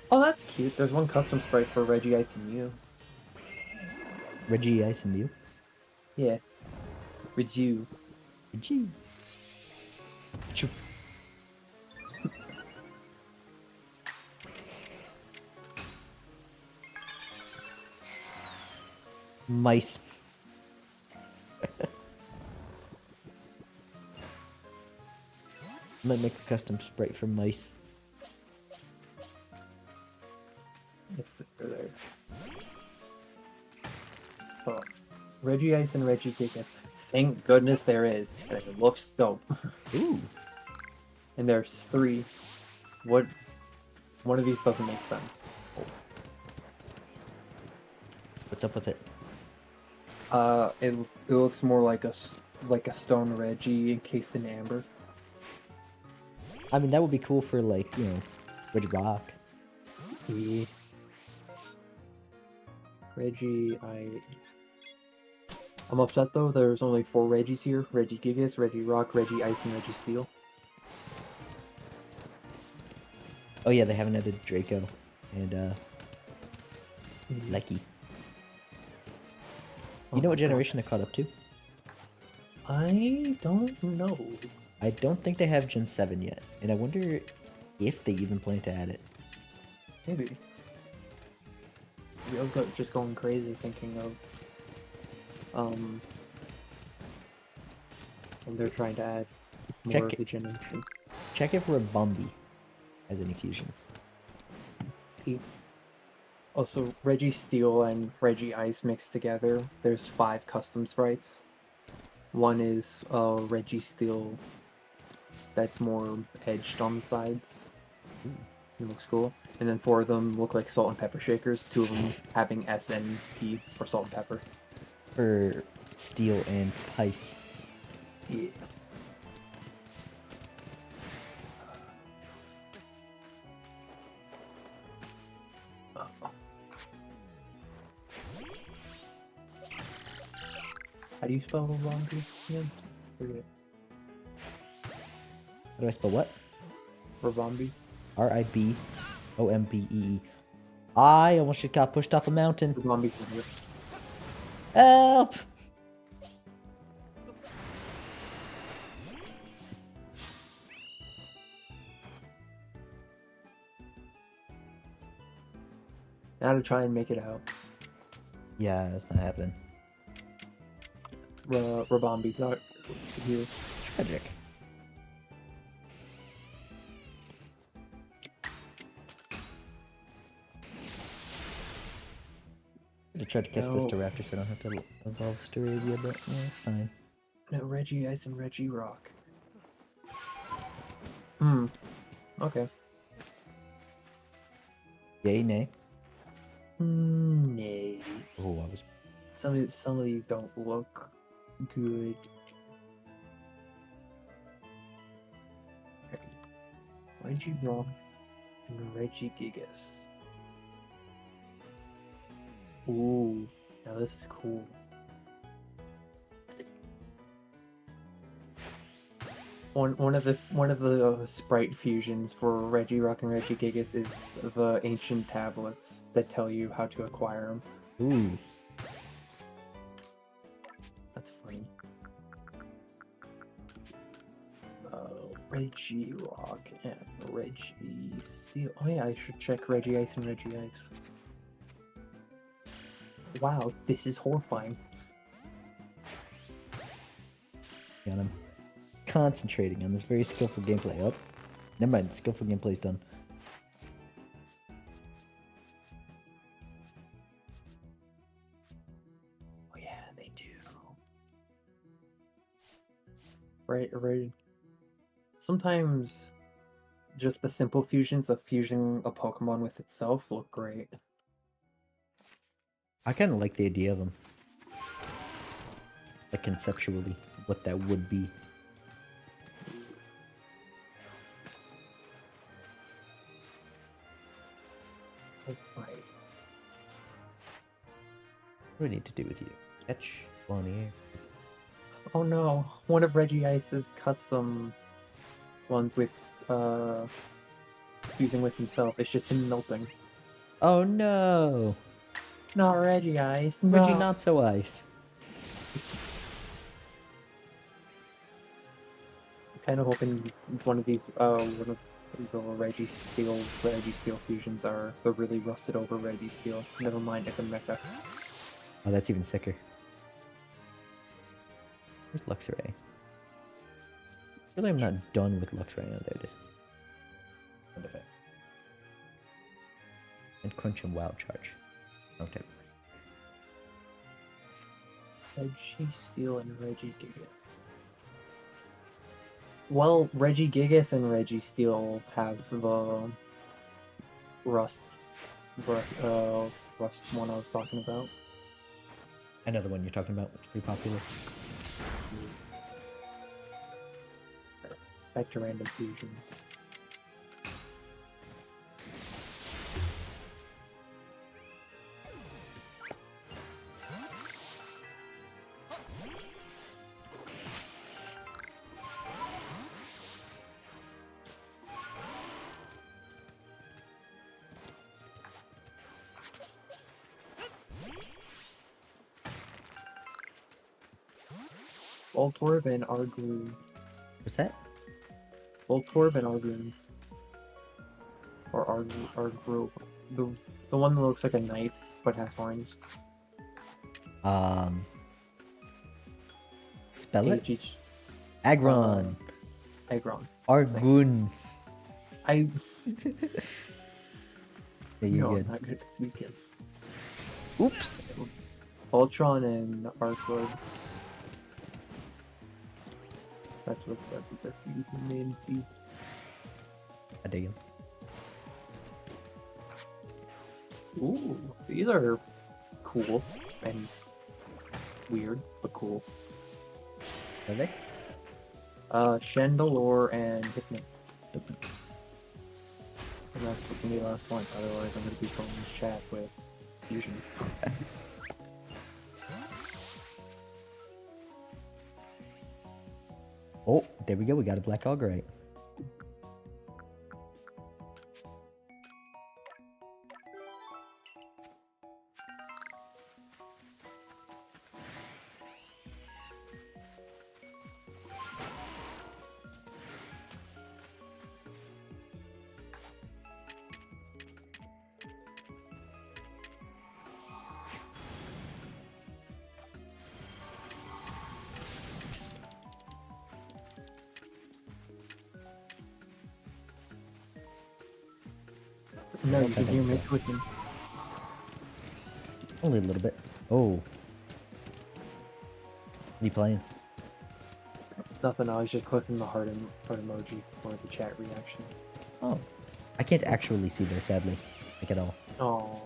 Oh, that's cute. There's one custom sprite for Reggie Ice and Mew. Reggie Ice and Mew? Yeah. Reggie. Reggie. Choo. Mice. I might make a custom sprite for mice. They're there. Oh. Reggie Ice and Reggie Giga. Thank goodness there is. And it looks dope. Ooh. And there's 3. What? One of these doesn't make sense. What's up with it? It looks more like a stone Reggie encased in amber. I mean, that would be cool for, like, you know, Reggie Rock. Yeah. Reggie, I'm upset though. There's only 4 Reggies here: Reggie Gigas, Reggie Rock, Reggie Ice, and Reggie Steel. Oh yeah, they haven't added Draco and Lecky. You know what generation they're caught up to? I don't know. I don't think they have Gen 7 yet, and I wonder if they even plan to add it. Maybe. I was just going crazy thinking of and they're trying to add more of the generation. Check if Rabombi has any fusions. Also, Reggie Steel and Reggie Ice mixed together, there's 5 custom sprites. One is Reggie Steel that's more edged on the sides. It looks cool. And then 4 of them look like salt and pepper shakers, 2 of them having S and P for salt and pepper. For Steel and Pice. Yeah. How do you spell laundry again? Forget. How do I spell what? Rabombi. Ribombee. I almost just got pushed off a mountain. Rabombi's here. Help! Now to try and make it out. Yeah, that's not happening. Rabombi's not here. Tragic. I tried to catch this to Raptor so I don't have to evolve Staravia, but yeah, it's fine. No, Reggie Ice and Reggie Rock. Okay. Yay, nay. Nay. Oh, I was. Some of these don't look good. Reggie Rock and Reggie Gigas. Ooh, now this is cool. One of the sprite fusions for Reggie Rock and Reggie Gigas is the ancient tablets that tell you how to acquire them. Ooh. That's funny. Reggie Rock and Reggie Steel. Oh yeah, I should check Reggie Ice and Reggie Ice. Wow, this is horrifying. And I'm concentrating on this very skillful gameplay. Oh, never mind. Skillful gameplay's done. Oh yeah, they do. Right. Sometimes just the simple fusions of fusing a Pokemon with itself look great. I kind of like the idea of them. Like conceptually, what that would be. Oh my. What do I need to do with you? Catch, ball in the air. Oh no, one of Regice's custom ones with fusing with himself. It's just him melting. Oh no! Not Regice, no. Reggie not so ice. Kind of hoping one of the Reggie Steel fusions are the really rusted over Reggie Steel. Never mind, it's a mecha. Oh, that's even sicker. Where's Luxray? Really, I'm not done with Luxray. Oh, there it is. What effect? And Crunch and Wild Charge. Okay. Reggie Steel and Reggie Gigas. Well, Reggie Gigas and Reggie Steel have the rust one I was talking about. Another one you're talking about, which is pretty popular. Back to random fusions. Voltorb and Argoon. What's that? Voltorb and Argoon. Or Argro. The one that looks like a knight but has horns. Spell it? H- Agron. Aggron. Argoon. I There you no, go. I'm not good at speaking. Oops. Voltron and Arclord. That's what their fusion names be. I dig him. Ooh, these are cool and weird, but cool. Are they? Chandelure and Hypno. And that's what can be the last one, otherwise I'm gonna be filling this chat with fusions. Oh, there we go. We got a Black Augerite. No, you can hear me clicking. Only a little bit. Oh. What are you playing? Nothing, I was just clicking the heart emoji for the chat reactions. Oh. I can't actually see this, sadly. Like at all. Oh,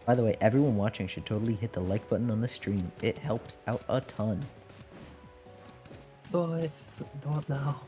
By the way, everyone watching should totally hit the like button on the stream. It helps out a ton. but don't now.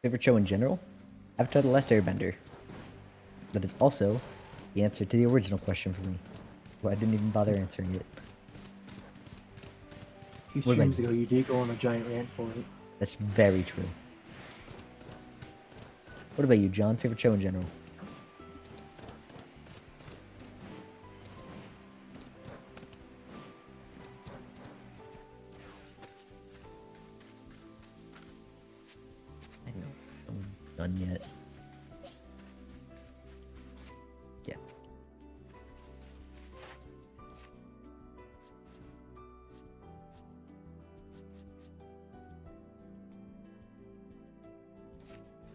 Favorite show in general? Avatar: The Last Airbender. That is also the answer to the original question for me. Well, I didn't even bother answering it. A few What about streams you? ago, you did go on a giant rant for it. That's very true. What about you, John? Favorite show in general? I know. I'm done yet. Yeah.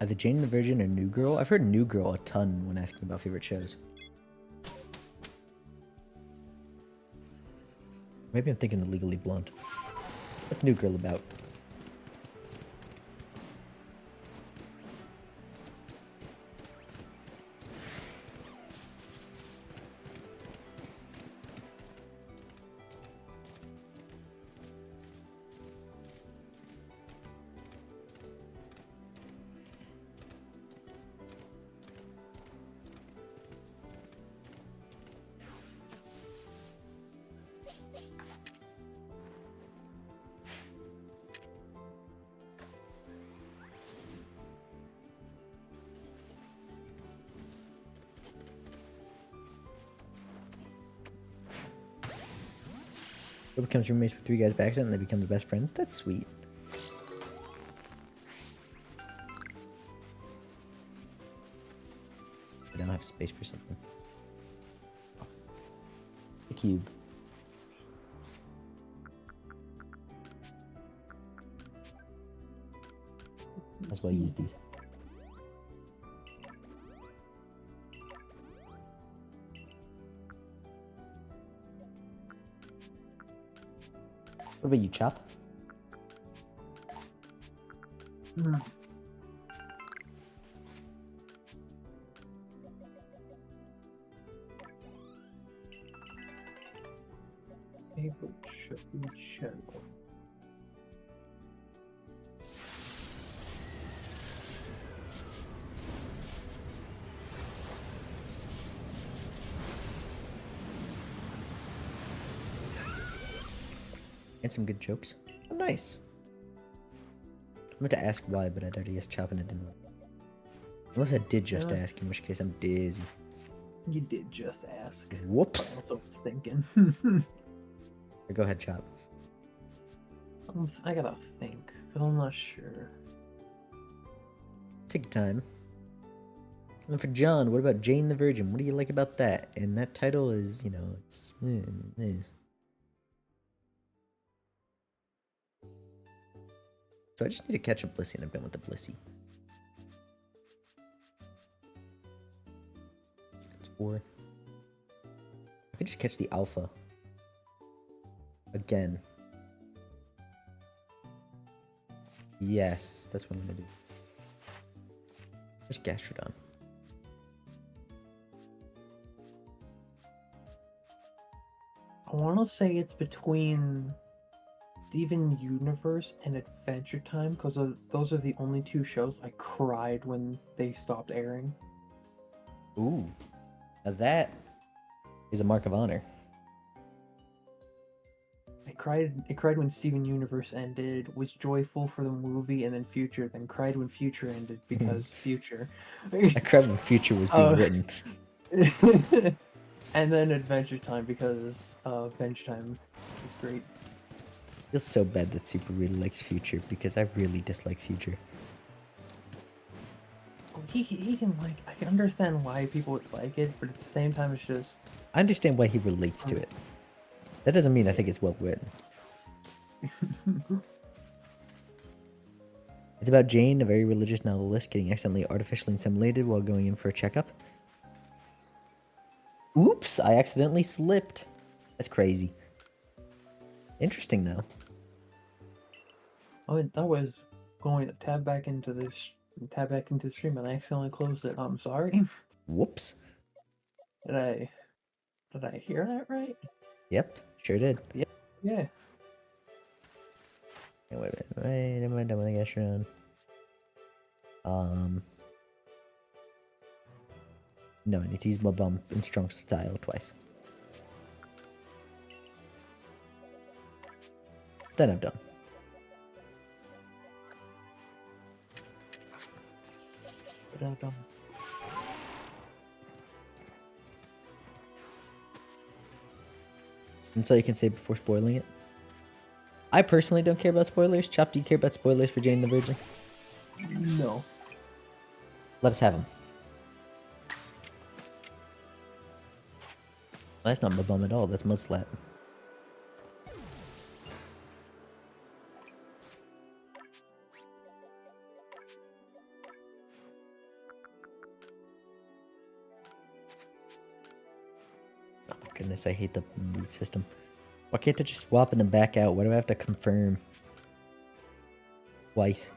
Either Jane the Virgin or New Girl. I've heard New Girl a ton when asking about favorite shows. Maybe I'm thinking of Legally Blonde. What's New Girl about? Who becomes roommates with three guys by accident and they become the best friends? That's sweet. I don't have space for something. The cube. Might as well use these. What about you, Chop? Favorite show. And some good jokes. Oh, nice. I meant to ask why, but I'd already asked Chop and it didn't work. Unless I did just ask, in which case I'm dizzy. You did just ask. Whoops. I also was thinking. Go ahead, Chop. I gotta think, because I'm not sure. Take your time. And for John, what about Jane the Virgin? What do you like about that? And that title is, you know, it's... So I just need to catch a Blissey, and I'm done with the Blissey. It's 4. I could just catch the Alpha. Again. Yes, that's what I'm gonna do. Where's Gastrodon? I want to say it's between Steven Universe and Adventure Time, because those are the only two shows I cried when they stopped airing. Ooh. Now that is a mark of honor. I cried when Steven Universe ended, was joyful for the movie, and then Future, then cried when Future ended because Future. I cried when Future was being written. And then Adventure Time because Adventure Time is great. I feel so bad that Super really likes Future because I really dislike Future. He can like, I can understand why people would like it, but at the same time it's just... I understand why he relates to it. That doesn't mean I think it's well written. It's about Jane, a very religious novelist, getting accidentally artificially inseminated while going in for a checkup. Oops, I accidentally slipped. That's crazy. Interesting, though. I was going to tab back into the stream and I accidentally closed it. I'm sorry. Whoops. Did I hear that right? Yep, sure did. Yep. Yeah. Wait, am I done with the Gastrodon? No, I need to use my bump in strong style twice. Then I'm done. That's all you can say before spoiling it. I personally don't care about spoilers. Chop, do you care about spoilers for Jane the Virgin? No. Let us have them. That's not my bum at all. That's Mudslap. goodness, I hate the move system. Why can't I just swap and then back out? Why do I have to confirm twice?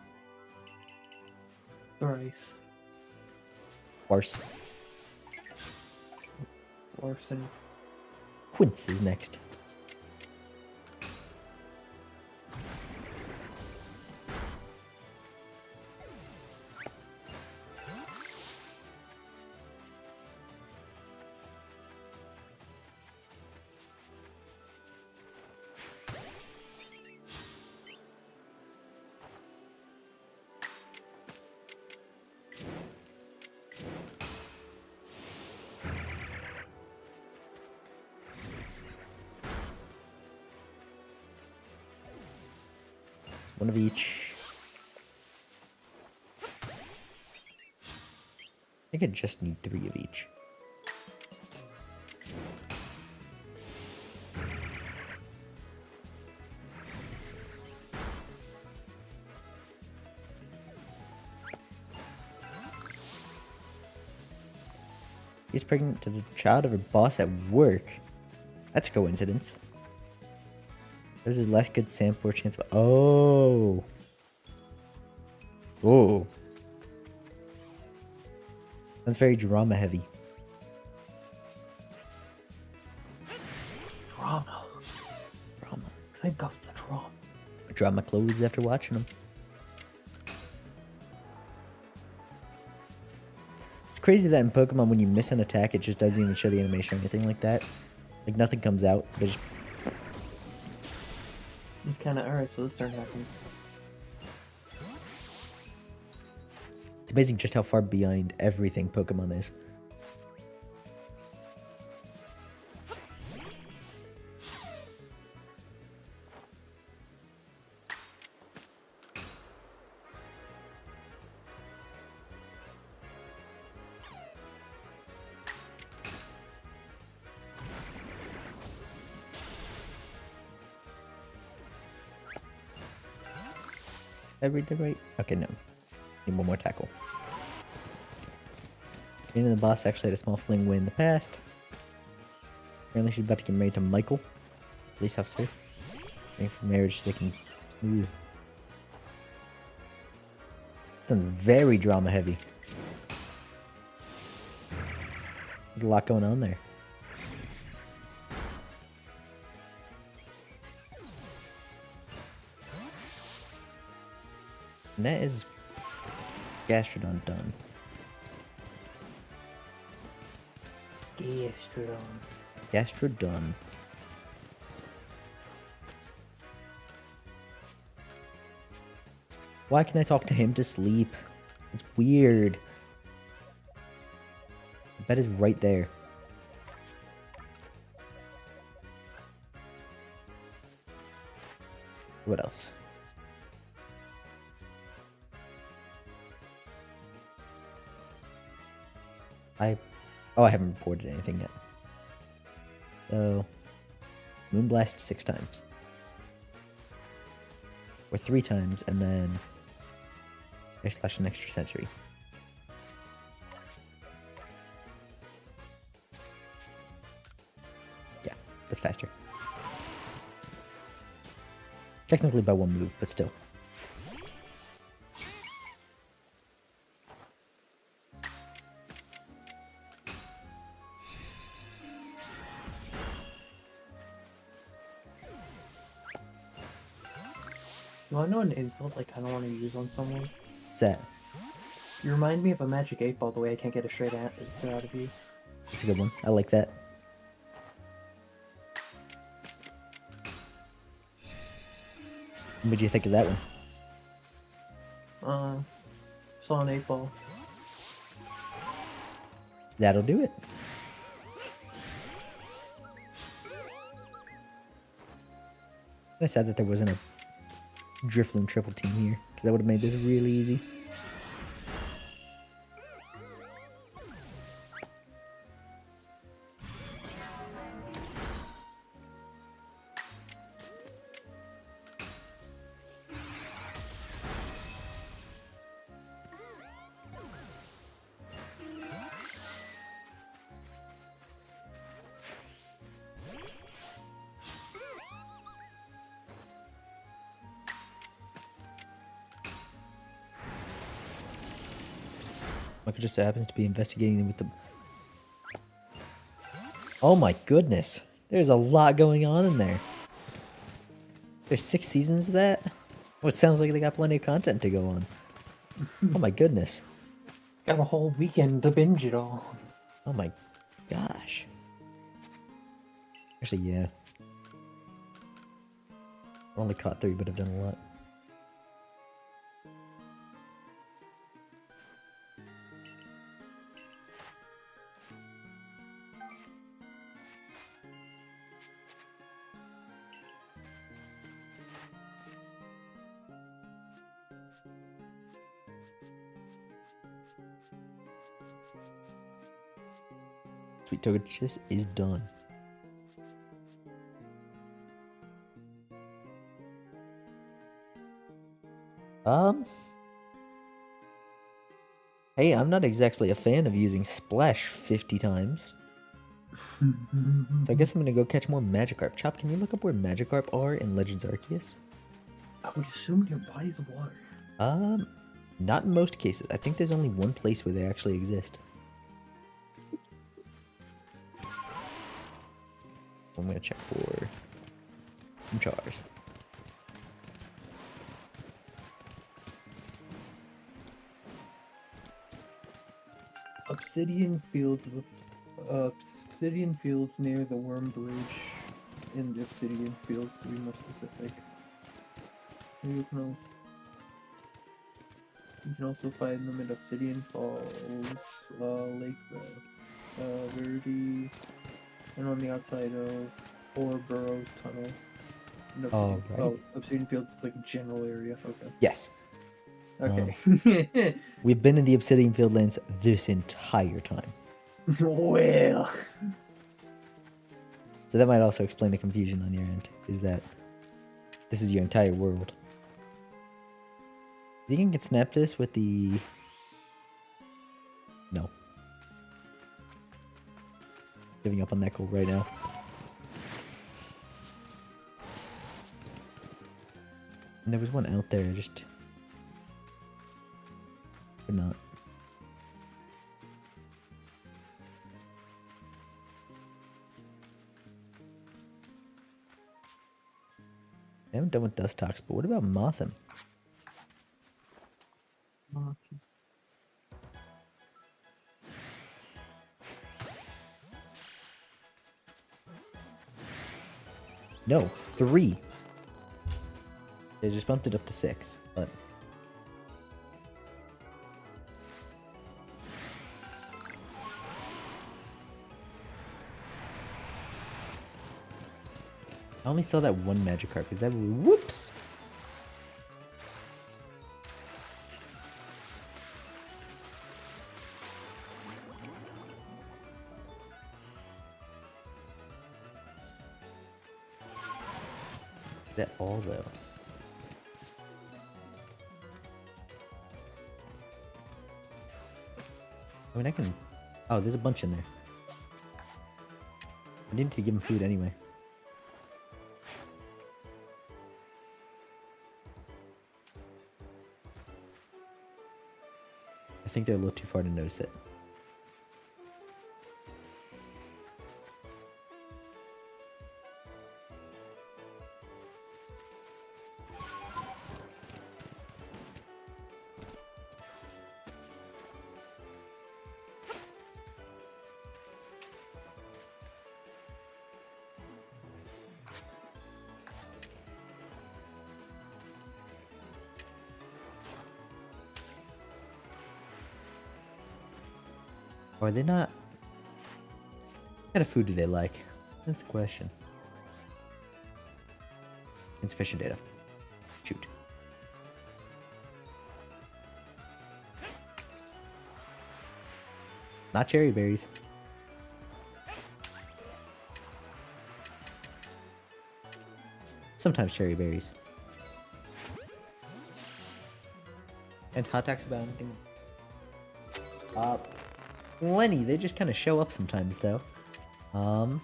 Thrice. Worse. Larson. Quince is next. One of each. I think I just need 3 of each. He's pregnant to the child of her boss at work. That's a coincidence. There's his last good sample chance. Oh. Oh. That's very drama heavy. Drama. Drama. Think of the drama. Drama clothes after watching them. It's crazy that in Pokemon, when you miss an attack, it just doesn't even show the animation or anything like that. Like, nothing comes out. They just... It's kind of alright, so this turn happens. It's amazing just how far behind everything Pokemon is. Did I read that right? Okay, no. Need one more tackle. Me and the boss actually had a small fling win in the past. Apparently she's about to get married to Michael, police officer. Waiting for marriage so they can move. Sounds very drama heavy. There's a lot going on there. And that is Gastrodon done. Gastrodon. Why can I talk to him to sleep? It's weird. The bed is right there. What else? I haven't reported anything yet. So, Moonblast 6 times. Or 3 times, and then Air Slash an extra sensory. Yeah, that's faster. Technically by 1 move, but still. You wanna know an insult I kinda wanna use on someone? What's that? You remind me of a magic 8-ball the way I can't get a straight answer out of you. That's a good one. I like that. What'd you think of that one? Saw an 8-ball. That'll do it. I'm sad that there wasn't a Drifloon triple team here, because that would have made this really easy. Michael just so happens to be investigating them with the... Oh my goodness. There's a lot going on in there. There's 6 seasons of that? Well, it sounds like they got plenty of content to go on. Oh my goodness. Got a whole weekend to binge it all. Oh my gosh. Actually, yeah. I only caught 3, but I've done a lot. Sweet Togekiss is done. Hey, I'm not exactly a fan of using Splash 50 times. So I guess I'm gonna go catch more Magikarp. Chop, can you look up where Magikarp are in Legends Arceus? I would assume near bodies of water. Not in most cases. I think there's only one place where they actually exist. I'm gonna check for some Chars. Obsidian Fields near the Worm Bridge in the Obsidian Fields, to be more specific. You can also find them at Obsidian Falls, Lake Verde, and on the outside of Ouroboros Tunnel. Obsidian Fields is like a general area. Okay. Yes. Okay. We've been in the Obsidian Fieldlands this entire time. Well. So that might also explain the confusion on your end, is that this is your entire world. You think you can snap this with the... No. Giving up on that goal right now. And there was one out there, just... Could not. I haven't done with Dustox, but what about Mothim? No, 3. They just bumped it up to 6, but... I only saw that one Magikarp. Is that... Whoops! Is that all, though? I mean, I can... Oh, there's a bunch in there. I need to give him food anyway. I think they're a little too far to notice it. Or are they not? What kind of food do they like? That's the question. Insufficient data. Shoot. Not cherry berries. Sometimes cherry berries. And hot dogs about anything? Plenty. They just kind of show up sometimes, though. Trying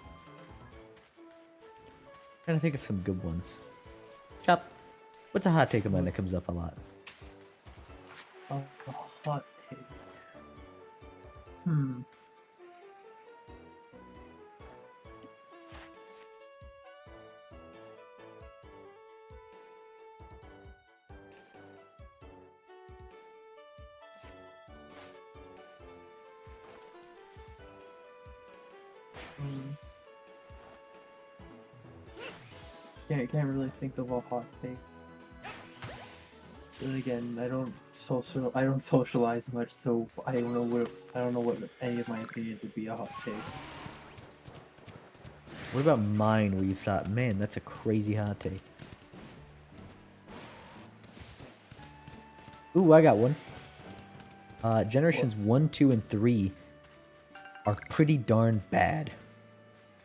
to think of some good ones. Chop. What's a hot take of mine that comes up a lot? A hot take. Hmm. Hmm. Can't really think of a hot take. Then again, I don't socialize much, so I don't know what any of my opinions would be a hot take. What about mine where you thought, man, that's a crazy hot take? Ooh, I got one. Generations 1, 2, and 3 are pretty darn bad.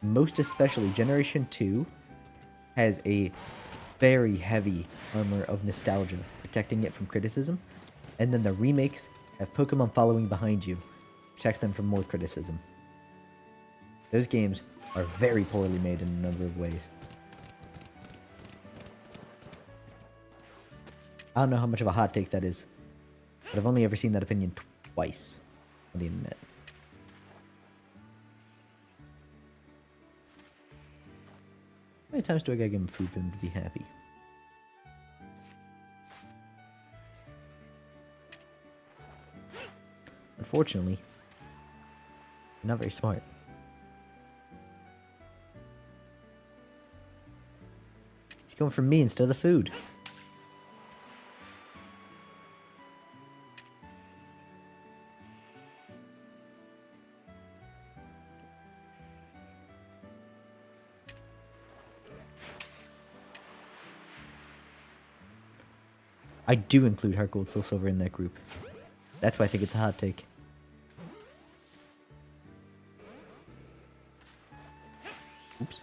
Most especially, Generation 2 has a very heavy armor of nostalgia, protecting it from criticism. And then the remakes have Pokemon following behind you, protect them from more criticism. Those games are very poorly made in a number of ways. I don't know how much of a hot take that is, but I've only ever seen that opinion twice on the internet. How many times do I gotta give them food for them to be happy? Unfortunately, they're not very smart. He's going for me instead of the food. I do include Heart Gold Soul Silver in that group. That's why I think it's a hot take. Oops.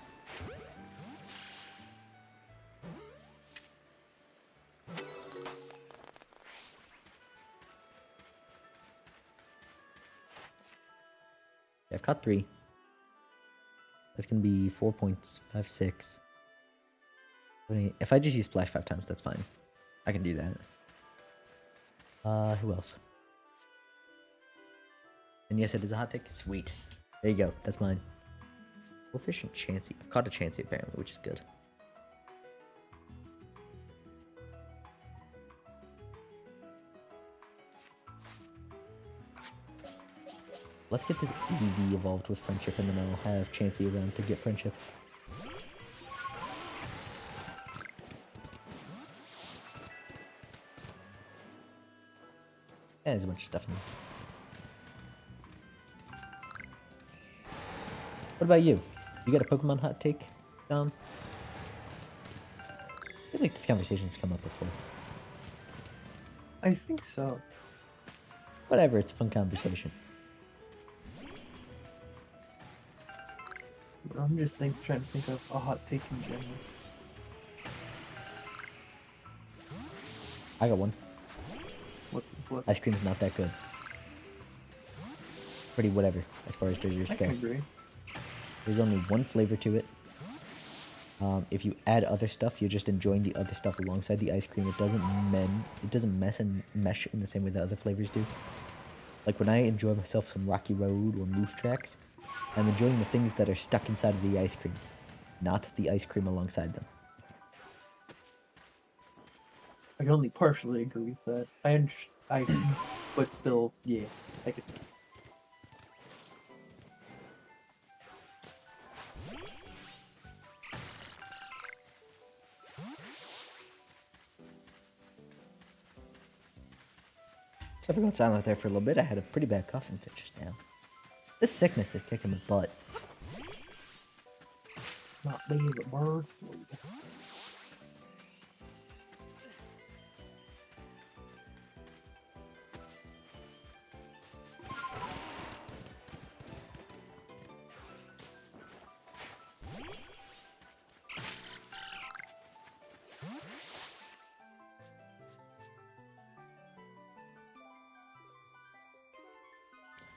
Yeah, I've caught 3. That's gonna be 4 points. 5, 6. If I just use Splash 5 times, that's fine. I can do that. Who else? And yes, it is a hot take. Sweet. There you go. That's mine. Goldfish and Chansey. I've caught a Chansey apparently, which is good. Let's get this EV evolved with Friendship, and then I'll have Chansey around to get Friendship. Yeah, there's a bunch of stuff in there. What about you? You got a Pokemon hot take, John? I feel like this conversation's come up before. I think so. Whatever, it's a fun conversation. I'm just trying to think of a hot take in general. I got one. What? Ice cream's not that good. Pretty whatever, as far as desserts I go. can agree. There's only one flavor to it. If you add other stuff, you're just enjoying the other stuff alongside the ice cream. It doesn't mess and mesh in the same way that other flavors do. Like when I enjoy myself some Rocky Road or Moose Tracks, I'm enjoying the things that are stuck inside of the ice cream, not the ice cream alongside them. I can only partially agree with that. But still, yeah, I could. So if I go silent there for a little bit, I had a pretty bad coughing fit just now. This sickness is kicking my butt. Not being the bird flu.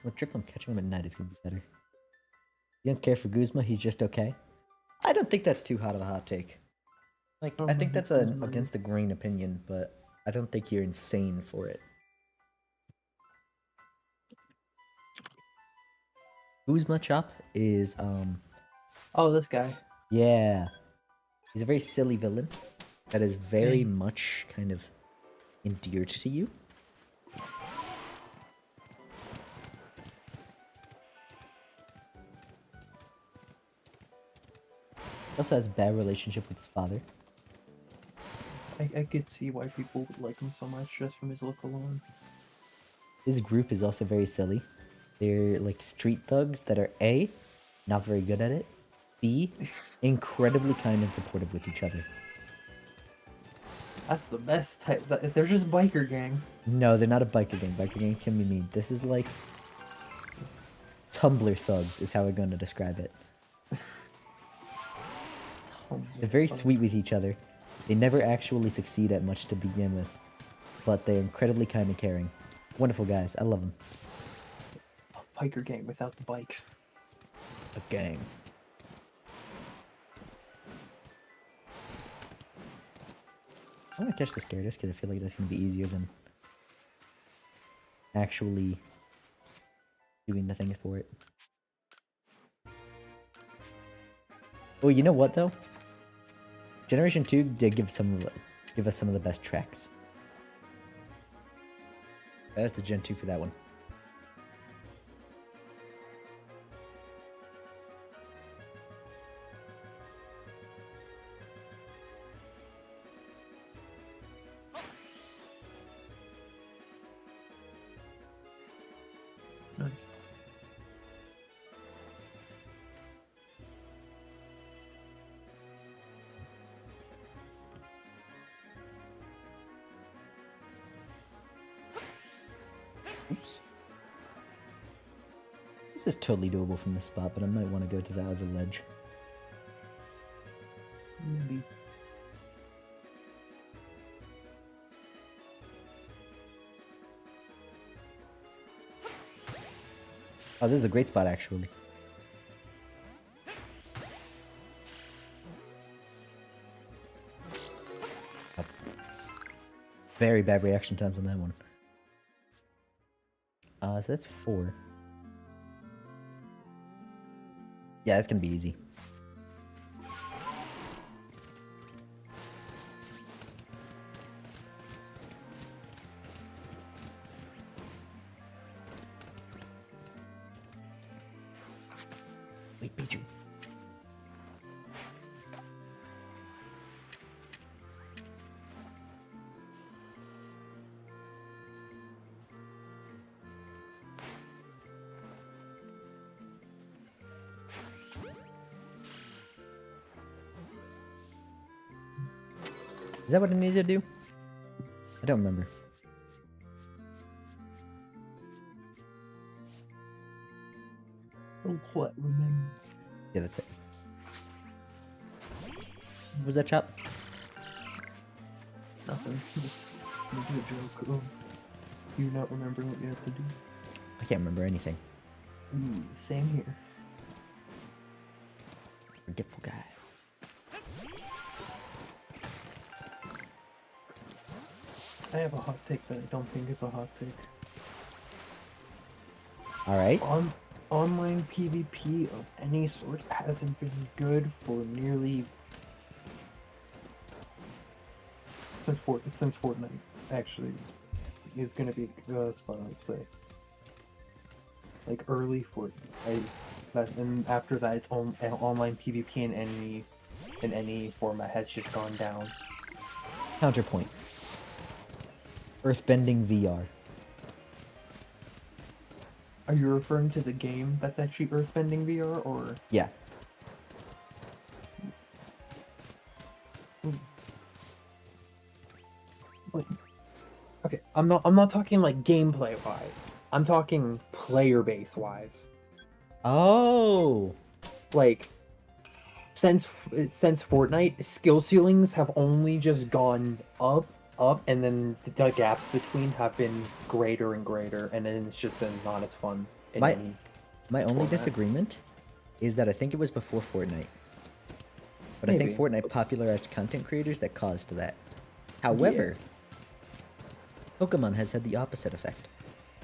With Drifloon catching him at night is going to be better. You don't care for Guzma? He's just okay? I don't think that's too hot of a hot take. Like, I think that's an against the grain opinion, but I don't think you're insane for it. Who's Machop is Oh, this guy. yeah. He's a very silly villain that is very much kind of endeared to you. He also has a bad relationship with his father. I could see why people would like him so much just from his look alone. His group is also very silly. They're like street thugs that are A, not very good at it, B, incredibly kind and supportive with each other. That's the best type. They're just biker gang. No, they're not a biker gang. Biker gang can be mean. This is like Tumblr thugs is how we're going to describe it. They're very sweet with each other. They never actually succeed at much to begin with, but they're incredibly kind and caring. Wonderful guys. I love them. A biker gang without the bikes. A gang. I want to catch the Gyarados because I feel like that's going to be easier than actually doing the things for it. Oh, you know what though? Generation 2 did give us some of the best tracks. That's the Gen 2 for that one. Nice. Oops. This is totally doable from this spot, but I might want to go to the other ledge. Maybe. Oh, this is a great spot, actually. Oh. Very bad reaction times on that one. So that's 4. Yeah, that's gonna be easy. Wait, Pichu. Is that what I need to do? I don't remember. Oh, what? Remember? Yeah, that's it. What was that, Chop? Nothing. Just making a joke of you not remembering what you have to do. I can't remember anything. Same here. Forgetful guy. I have a hot take that I don't think is a hot take. Alright. Online PvP of any sort hasn't been good for nearly since Fortnite. Actually, is gonna be a spot I'd say. Like early Fortnite, and after that, it's online PvP in any format has just gone down. Counterpoint. Earthbending VR. Are you referring to the game that's actually Earthbending VR, or? Yeah. Like, okay, I'm not talking like gameplay wise. I'm talking player base wise. Oh. Like, since Fortnite, skill ceilings have only just gone up, and then the gaps between have been greater and greater, and then it's just been not as fun. My only format. disagreement is that I think it was before Fortnite. But I think Maybe. Fortnite popularized content creators that caused that. However, Pokemon has had the opposite effect.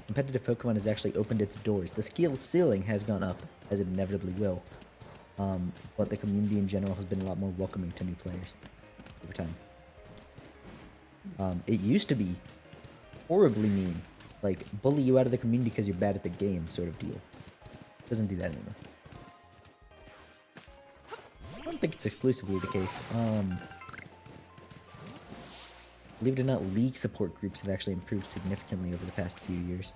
competitive Pokemon has actually opened its doors. The skill ceiling has gone up, as it inevitably will. But the community in general has been a lot more welcoming to new players over time. It used to be horribly mean, like bully you out of the community because you're bad at the game sort of deal. Doesn't do that anymore. I don't think it's exclusively the case. Believe it or not, league support groups have actually improved significantly over the past few years.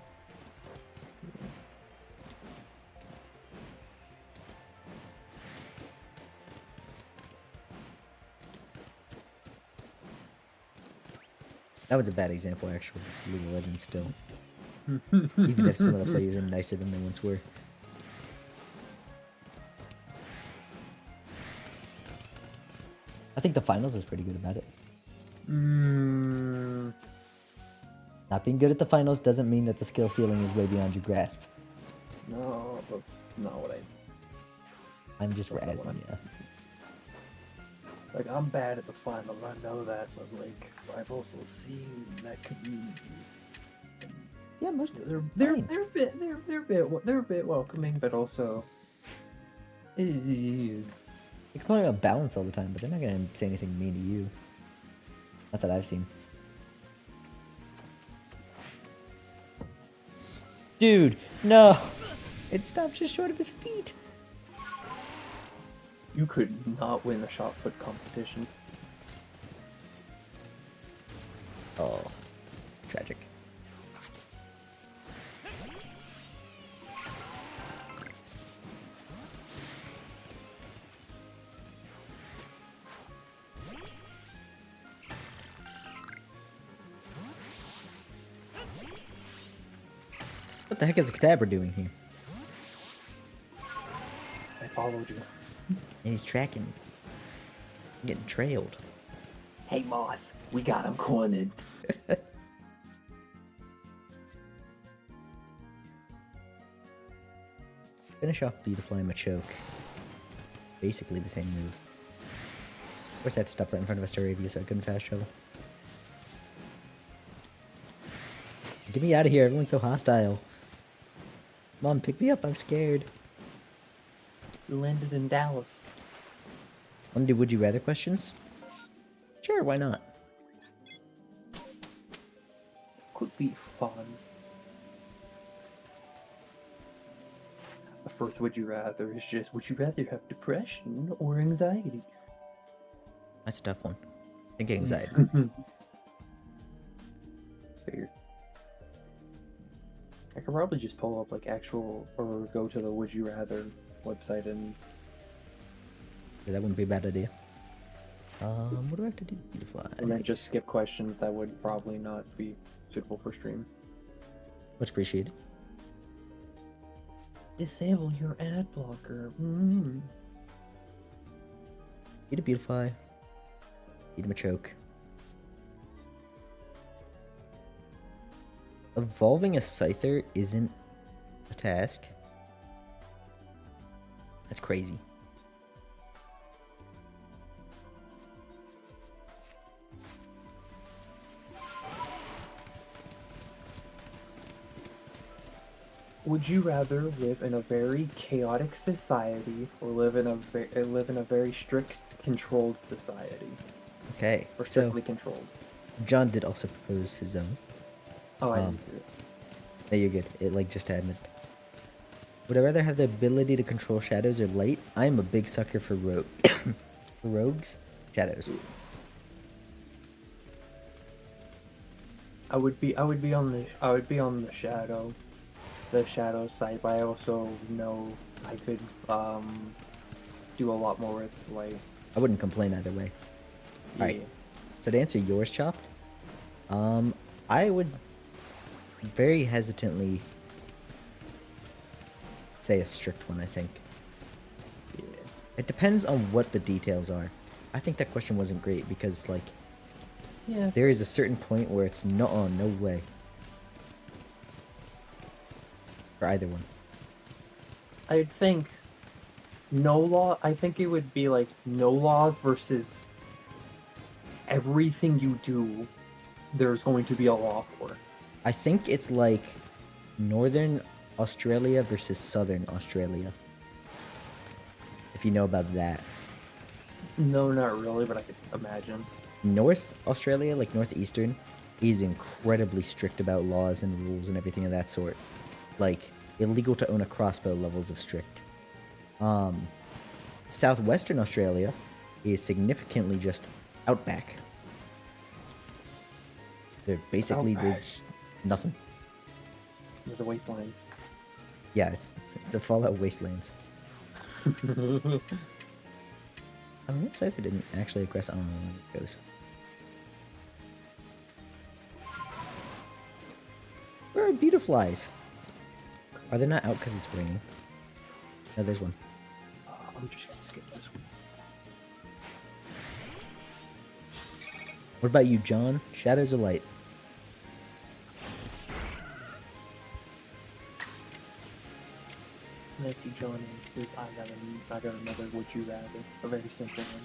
That was a bad example, actually. It's League of Legends still. Even if some of the players are nicer than they once were. I think the finals was pretty good about it. Not being good at the finals doesn't mean that the skill ceiling is way beyond your grasp. No, that's not what I'm just That's not razzing what you. like. I'm bad at the final. I know that, but like I've also seen that community. Yeah, most They're a bit welcoming, but also. You complain about balance all the time, but they're not gonna say anything mean to you. Not that I've seen. Dude, no! It stopped just short of his feet. You could not win a shot put competition. Oh, tragic. What the heck is a Kadabra doing here? I followed you. And he's tracking me. I'm getting trailed. Hey, Moss, we got him cornered. Finish off Beautifly Machoke. Basically the same move. Of course I had to stop right in front of a Staravia so I couldn't fast travel. Get me out of here, everyone's so hostile. Mom, pick me up, I'm scared. We landed in Dallas. Wanna do would you rather questions? Sure, why not? Could be fun. The first would you rather is just, would you rather have depression or anxiety? That's a tough one. I think anxiety. Figured. I could probably just pull up like actual, or go to the would you rather website and Yeah, that wouldn't be a bad idea. What do I have to do to Beautifly? and then just skip questions that would probably not be suitable for stream. Much appreciated. Disable your ad blocker. Eat a Beautifly. Eat a Machoke. Evolving a Scyther isn't a task. That's crazy. Would you rather live in a very chaotic society or live in a very strict, controlled society? Okay, Or so strictly controlled. John did also propose his own. Oh, I didn't see it. No, you're good. It like just happened. Would I rather have the ability to control shadows or light? I'm a big sucker for for rogues, shadows. I would be on the shadow side, but I also know I could do a lot more with light. I wouldn't complain either way. Yeah. Alright. So to answer yours, Chopped, I would very hesitantly say a strict one, I think. Yeah. It depends on what the details are. I think that question wasn't great because, like, Yeah. there is a certain point where it's no way. For either one. I'd think no law. I think it would be like no laws versus everything you do. There's going to be a law for. I think it's like Northern Australia versus Southern Australia. If you know about that. No, not really, but I could imagine. North Australia, like northeastern, is incredibly strict about laws and rules and everything of that sort. Like, illegal to own a crossbow levels of strict. Southwestern Australia is significantly just outback. They're basically they're Outback. just nothing. The wastelands. Yeah, it's the Fallout Wastelands. I mean, let's say they didn't actually aggress on it goes. Where are beautiflies? Are they not out because it's raining? No, there's one. I'm just gonna skip this one. What about you, John? Shadows of Light. Thank you, Johnny. Because I got another would you rather. A very simple one.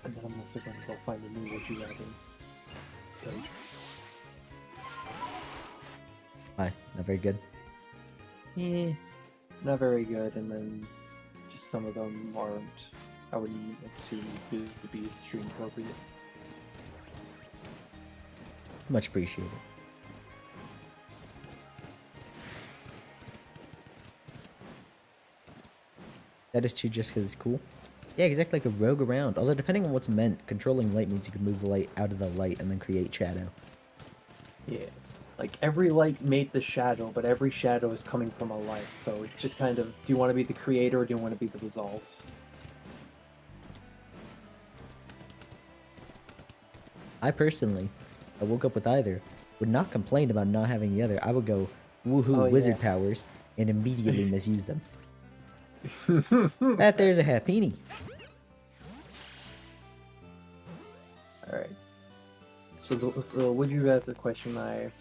And then I'm also gonna go find a new would you rather. 'Cause, Hi, not very good. eh, not very good, and then just some of them aren't. I wouldn't assume to be stream appropriate. Much appreciated. That is true just because it's cool. Yeah, exactly like a rogue around. Although depending on what's meant, controlling light means you can move the light out of the light and then create shadow. Yeah. Like every light made the shadow, but every shadow is coming from a light. So it's just kind of, do you want to be the creator or do you want to be the results? I personally, I woke up with either, would not complain about not having the other. I would go, woohoo, Oh, wizard yeah. powers, and immediately misuse them. That there's a happini. Alright. So the would you rather question the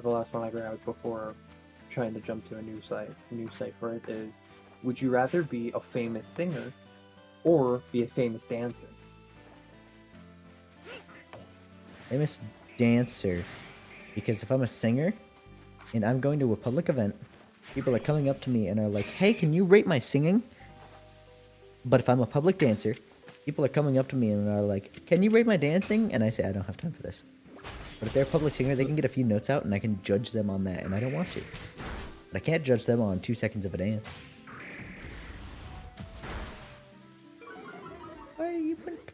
last one I grabbed before trying to jump to a new site for it is, would you rather be a famous singer or be a famous dancer? Famous dancer. Because if I'm a singer, and I'm going to a public event, people are coming up to me and are like, hey, can you rate my singing? But if I'm a public dancer, people are coming up to me and are like, can you rate my dancing? And I say, I don't have time for this. But if they're a public singer, they can get a few notes out and I can judge them on that, and I don't want to. But I can't judge them on 2 seconds of a dance.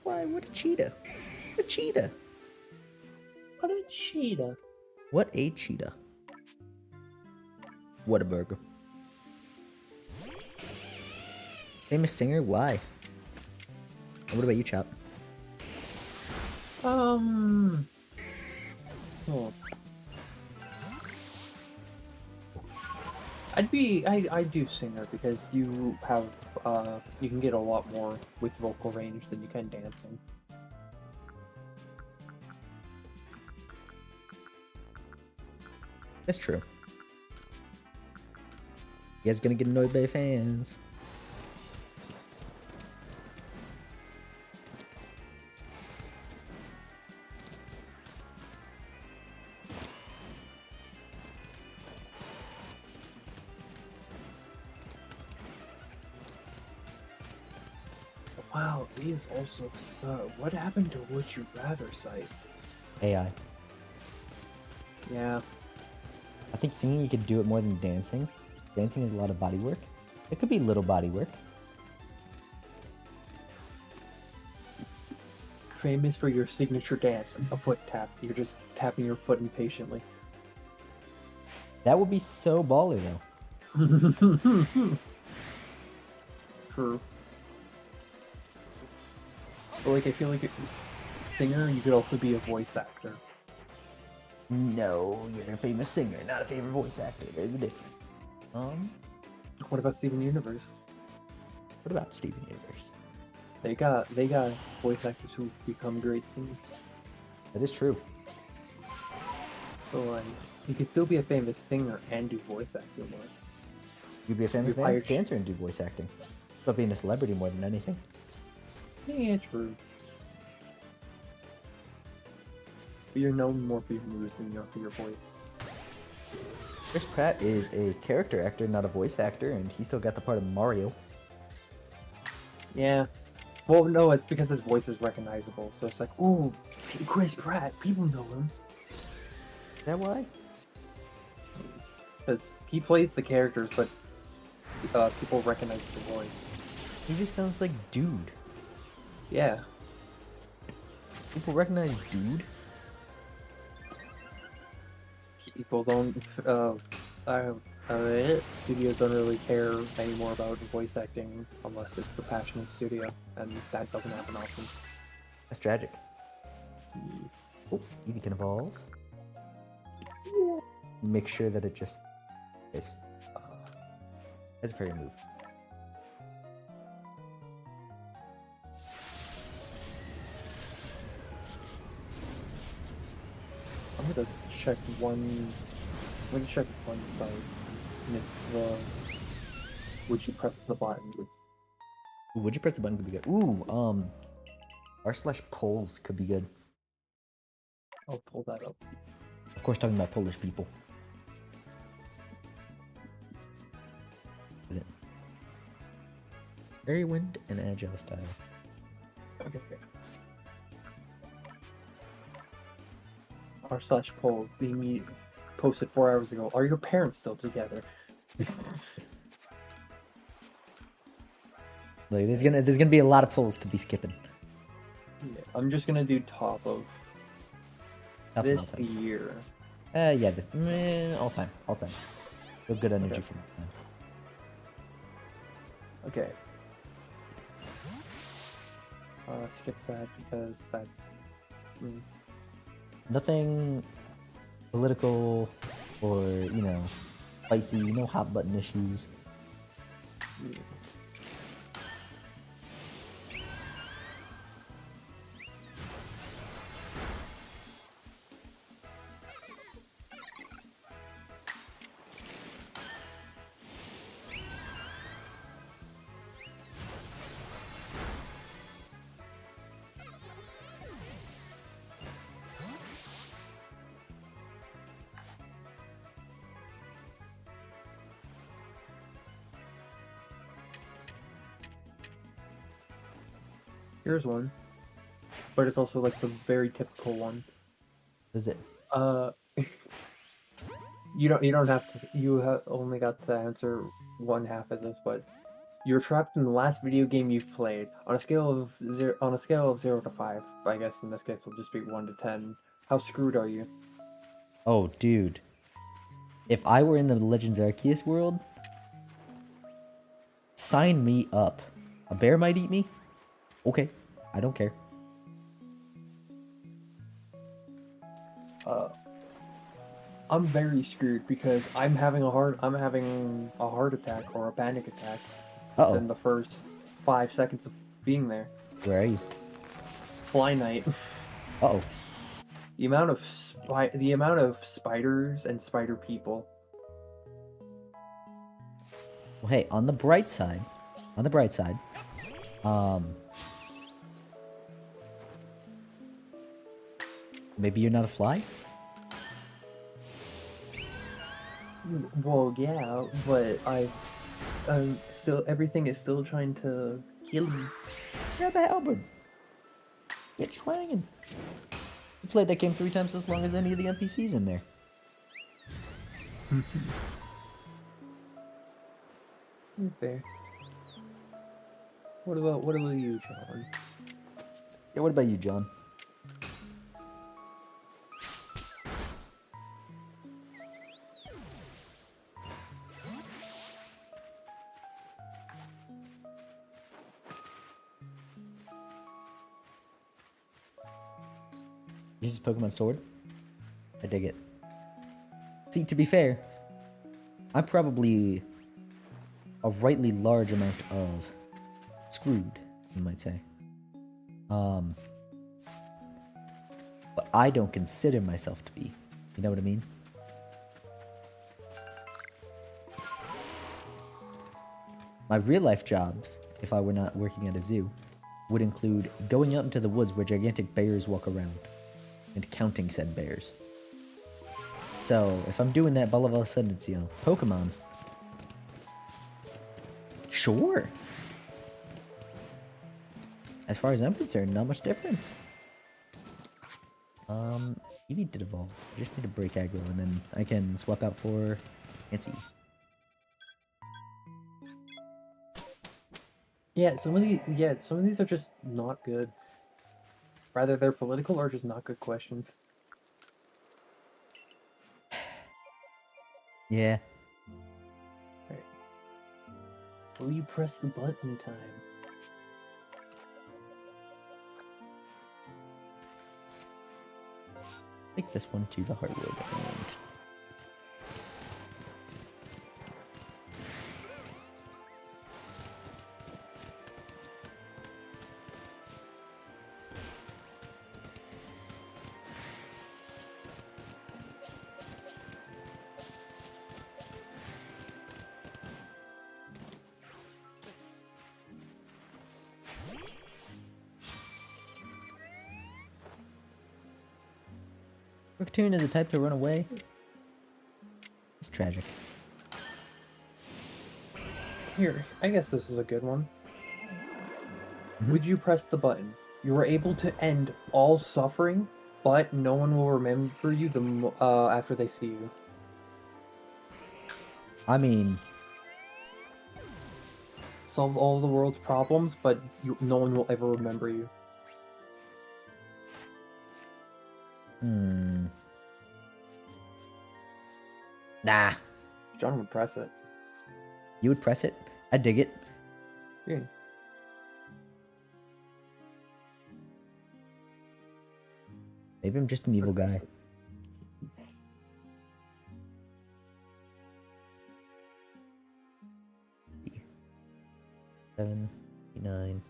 Why? What a cheetah. A cheetah. What a cheetah. What a cheetah. What a burger. Famous singer? Why? And what about you, Chop? Oh. I'd do singer because you have, you can get a lot more with vocal range than you can dancing. That's true. You guys gonna get annoyed by fans. Wow, these also suck. What happened to Would You Rather sites? AI. Yeah. I think singing you could do it more than dancing. Dancing is a lot of body work. It could be little body work. Famous for your signature dance, a foot tap. You're just tapping your foot impatiently. That would be so baller though. True. But like, I feel like a singer, you could also be a voice actor. No, you're a famous singer, not a favorite voice actor. There's a difference. What about Steven Universe? What about Steven Universe? They got voice actors who become great singers. That is true. So like, you could still be a famous singer and do voice acting work. You'd be a famous You're hired- dancer and do voice acting. About being a celebrity more than anything. Yeah, true. But you're known more for your moves than you are for your voice. Chris Pratt is a character actor, not a voice actor, and he still got the part of Mario. Yeah. Well, no, it's because his voice is recognizable. So it's like, ooh, Chris Pratt, people know him. Is that why? Because he plays the characters, but people recognize the voice. He just sounds like dude. Yeah. People recognize dude? People don't, studios don't really care anymore about voice acting unless it's the passionate studio, and that doesn't happen often. That's tragic. Oh, Eevee can evolve. Make sure that it just is. That's a fairy move. I'm gonna check one. I'm gonna check one site, and it's the. Would you press the button? Ooh, would you press the button could be good. Ooh, r/polls could be good. I'll pull that up. Of course, talking about Polish people. Fairy wind and agile style. Okay. r/polls. The immediate posted 4 hours ago. Are your parents still together? Like, there's gonna be a lot of polls to be skipping. Yeah, I'm just gonna do top of Top of all this time. year. Yeah, this all time. Feel good energy Okay. from it. Man. Okay. Skip that because that's. Nothing political or spicy. No hot button issues. Yeah. Here's one, but it's also like the very typical one. Is it? You don't have to. You have only got to answer one half of this, but you're trapped in the last video game you've played on a scale of 0 to 5. I guess in this case it'll just be 1 to 10. How screwed are you? Oh, dude. If I were in the Legends Arceus world, sign me up. A bear might eat me. Okay, I don't care. I'm very screwed because I'm having a heart attack or a panic attack Uh-oh. in the first 5 seconds of being there. Where are you? Fly Knight. Uh-oh. The amount of spiders and spider people. Well, hey, on the bright side, maybe you're not a fly? Well, yeah, but everything is still trying to kill me. Grab a halberd. Get swanging. You played that game 3 times as long as any of the NPCs in there. Okay. What about you, John? Yeah, what about you, John? Uses Pokemon Sword? I dig it. See, to be fair, I'm probably a rightly large amount of screwed, you might say. But I don't consider myself to be. You know what I mean? My real life jobs, if I were not working at a zoo, would include going out into the woods where gigantic bears walk around. and counting said bears. So if I'm doing that, but all of a sudden it's, you know, Pokemon. Sure. As far as I'm concerned, not much difference. Eevee did evolve. I just need to break aggro and then I can swap out for Nancy. Yeah, some of these are just not good. Rather they're political or just not good questions. Yeah. Alright. Will you press the button time? Take this one to the hardwood and Raccoon is a type to run away. It's tragic. Here, I guess this is a good one. Mhm. Would you press the button? You are able to end all suffering, but no one will remember you after they see you. I mean, Solve all the world's problems, but no one will ever remember you. nah. John would press it. You would press it? I dig it. Yeah. Maybe I'm just an evil guy. Seven, 9.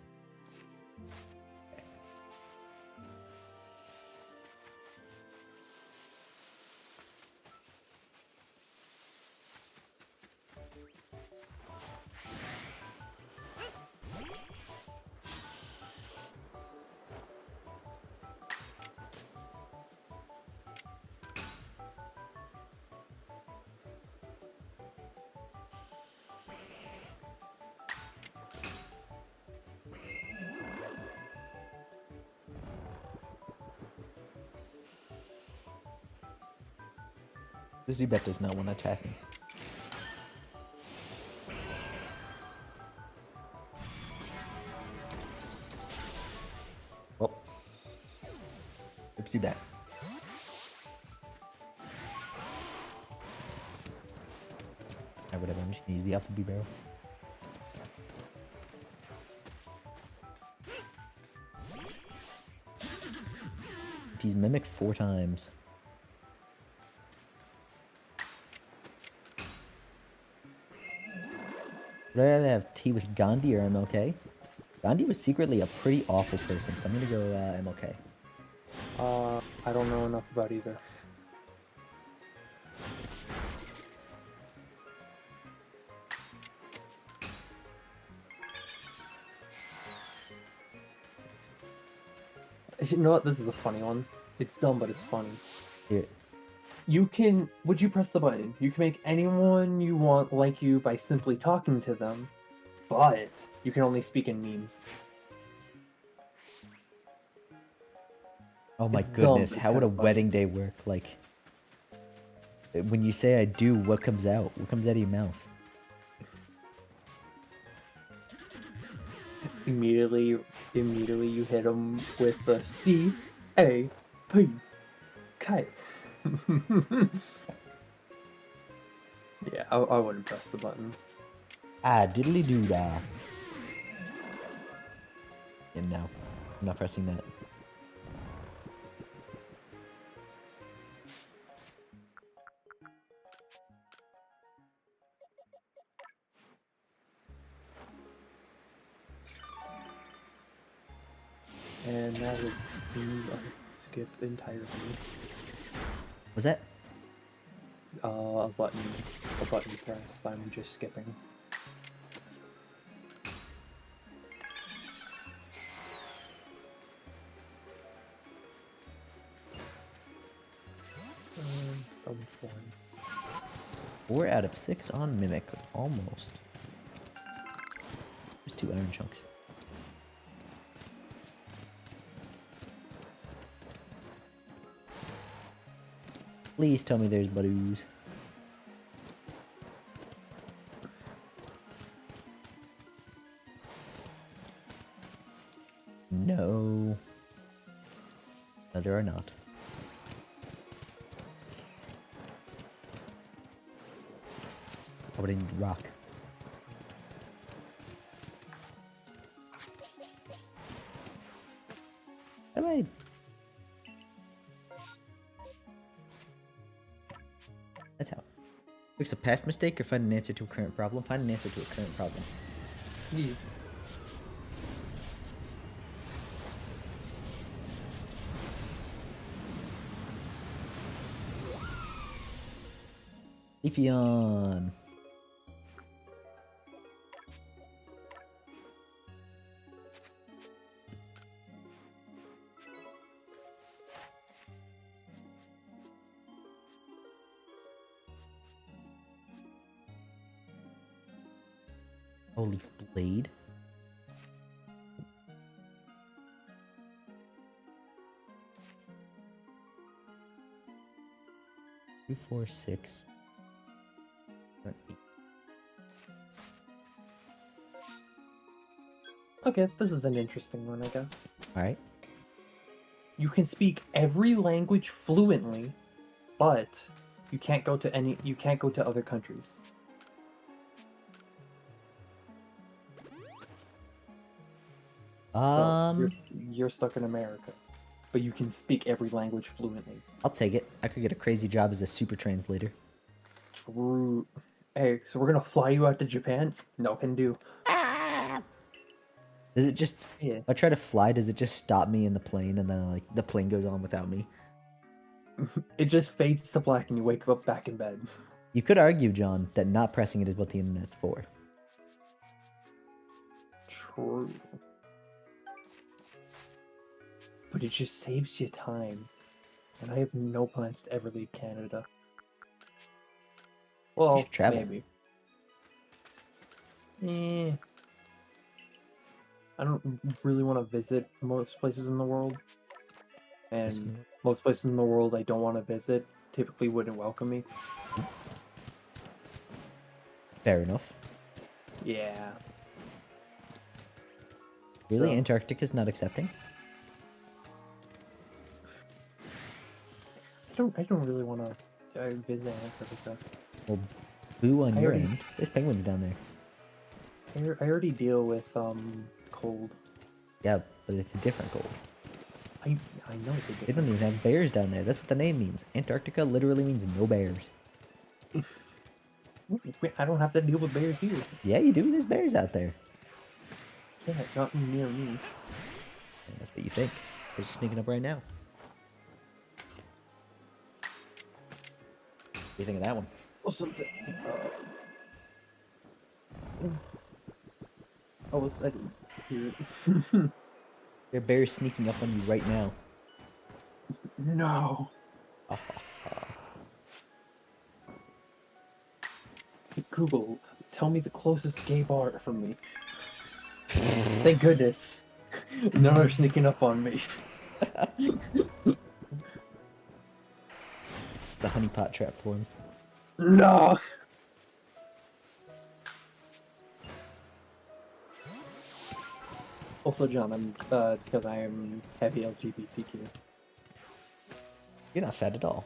The Zubat does not want to attack me. Well, oops, Zubat. Alright, whatever, I'm just gonna use the Alpha B barrel. He's Mimic 4 times. Would I rather have tea with Gandhi or MLK? Gandhi was secretly a pretty awful person, so I'm gonna go MLK. I don't know enough about either. You know what? This is a funny one. It's dumb, but it's funny. Here. Would you press the button? You can make anyone you want like you by simply talking to them, but you can only speak in memes. Oh my It's dumb, goodness, but it's how would a kinda funny. wedding day work? Like, when you say I do, what comes out? What comes out of your mouth? Immediately you hit them with the C-A-P. K. Yeah, I wouldn't press the button. Ah, diddly doo dah. And no, I'm not pressing that. And that would skip entirely. Was that? A button press. I'm just skipping. Island form. 4 out of 6 on Mimic. Almost. There's 2 iron chunks. Please tell me there's Badoos. No. No, there are not. Oh, but I need the rock. How do I... That's how. Fix a past mistake or find an answer to a current problem? Find an answer to a current problem. Yeah. Leafeon. Oh, Leaf Blade. Two, 4, 6. 8. Okay, this is an interesting one, I guess. Alright. You can speak every language fluently, but you can't go to other countries. So you're stuck in America, but you can speak every language fluently. I'll take it. I could get a crazy job as a super translator. True. Hey, so we're gonna fly you out to Japan? No can do. Does it just... Yeah. If I try to fly, does it just stop me in the plane and then like the plane goes on without me? It just fades to black and you wake up back in bed. You could argue, John, that not pressing it is what the internet's for. True. But it just saves you time. And I have no plans to ever leave Canada. Well, should travel. maybe. I don't really want to visit most places in the world. And most places in the world I don't want to visit typically wouldn't welcome me. Fair enough. Yeah. Really? So- Antarctica's not accepting? I don't really want to visit Antarctica. Well, boo on I your already- end. There's penguins down there. I already deal with cold. Yeah, but it's a different cold. I know it's a They different. don't even have bears down there. That's what the name means. Antarctica literally means no bears. I don't have to deal with bears here. Yeah, you do. There's bears out there. Yeah, not near me. Yeah, that's what you think. They're just sneaking up right now. What do you think of that one? Or something. I didn't hear it. There are bears sneaking up on you right now. No. Google, tell me the closest gay bar from me. Thank goodness. None are sneaking up on me. It's a honeypot trap for him. No. Also, John, it's because I am heavy LGBTQ. You're not fat at all.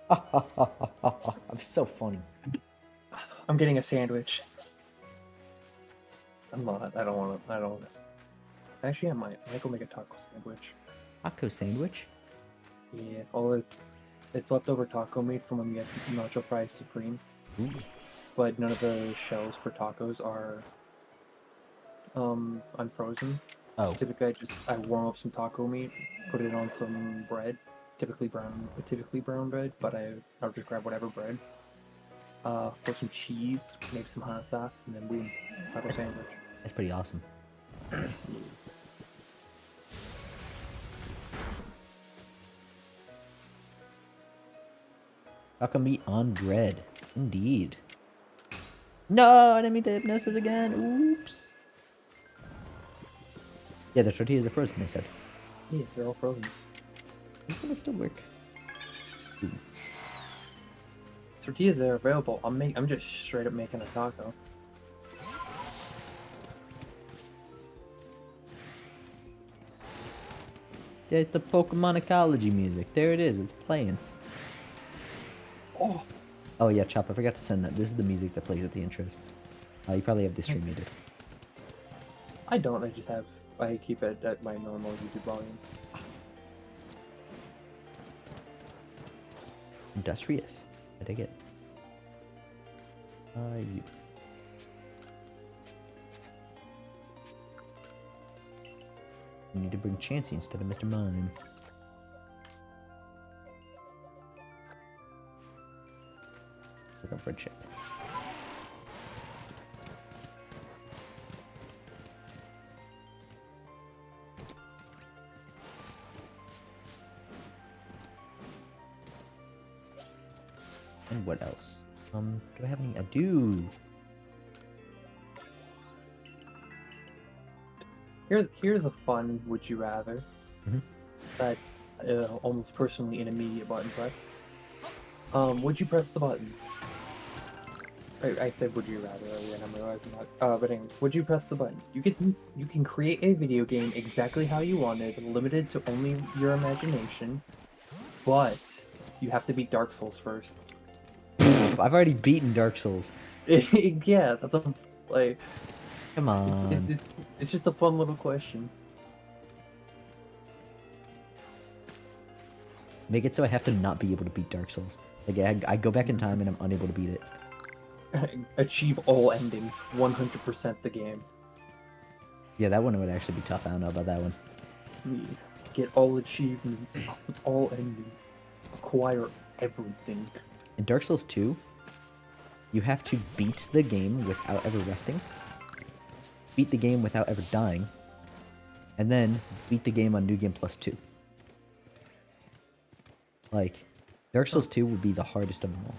I'm so funny. I'm getting a sandwich. I'm not. I don't. Actually, I might go make a taco sandwich. Taco sandwich? Yeah, it's leftover taco meat from when we had nacho fries supreme. Ooh. But none of the shells for tacos are unfrozen. Oh, Typically, I warm up some taco meat, put it on some bread, typically brown bread, but I'll just grab whatever bread. Put some cheese, maybe some hot sauce, and then boom, taco sandwich. that's pretty awesome. Taco meat on bread. Indeed. No, I didn't mean to hypnosis again. Oops. Yeah, the tortillas are frozen, they said. Yeah, they're all frozen. They still work. Ooh. Tortillas are available. I'm just straight up making a taco. Yeah, it's the Pokemon ecology music. There it is. It's playing. Oh, Oh yeah, Chop, I forgot to send that. This is the music that plays at the intros. You probably have this stream muted. I don't. I keep it at my normal YouTube volume. Industrious. I dig it. You. You need to bring Chansey instead of Mr. Mime. Look up friendship. And what else? Do I have any? I do. Here's a fun would you rather. Mhm. That's almost personally an immediate button press. Would you press the button? I said would you rather earlier, and I'm realizing that. But anyway, would you press the button? You can create a video game exactly how you wanted, limited to only your imagination, but you have to beat Dark Souls first. I've already beaten Dark Souls. Yeah, that's a like. Come on. It's just a fun little question. Make it so I have to not be able to beat Dark Souls. Like I go back in time and I'm unable to beat it. Achieve all endings, 100% the game. Yeah, that one would actually be tough. I don't know about that one. Get all achievements, all endings, acquire everything. In Dark Souls 2, you have to beat the game without ever resting, beat the game without ever dying, and then beat the game on New Game Plus 2. Like, Dark Souls 2 would be the hardest of them all.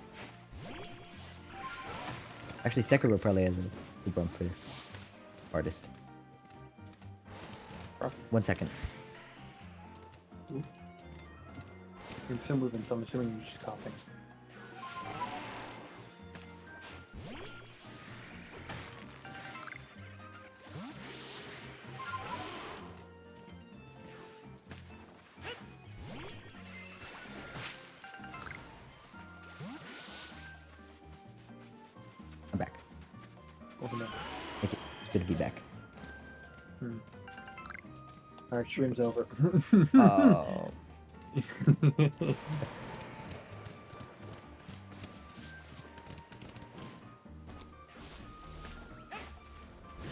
Actually, Sekiro probably has a bump for hardest. 1 second. You're still moving, so I'm assuming you're just coughing. I'm back. Over there. Thank you. It's good to be back. Alright, stream's over. Oh.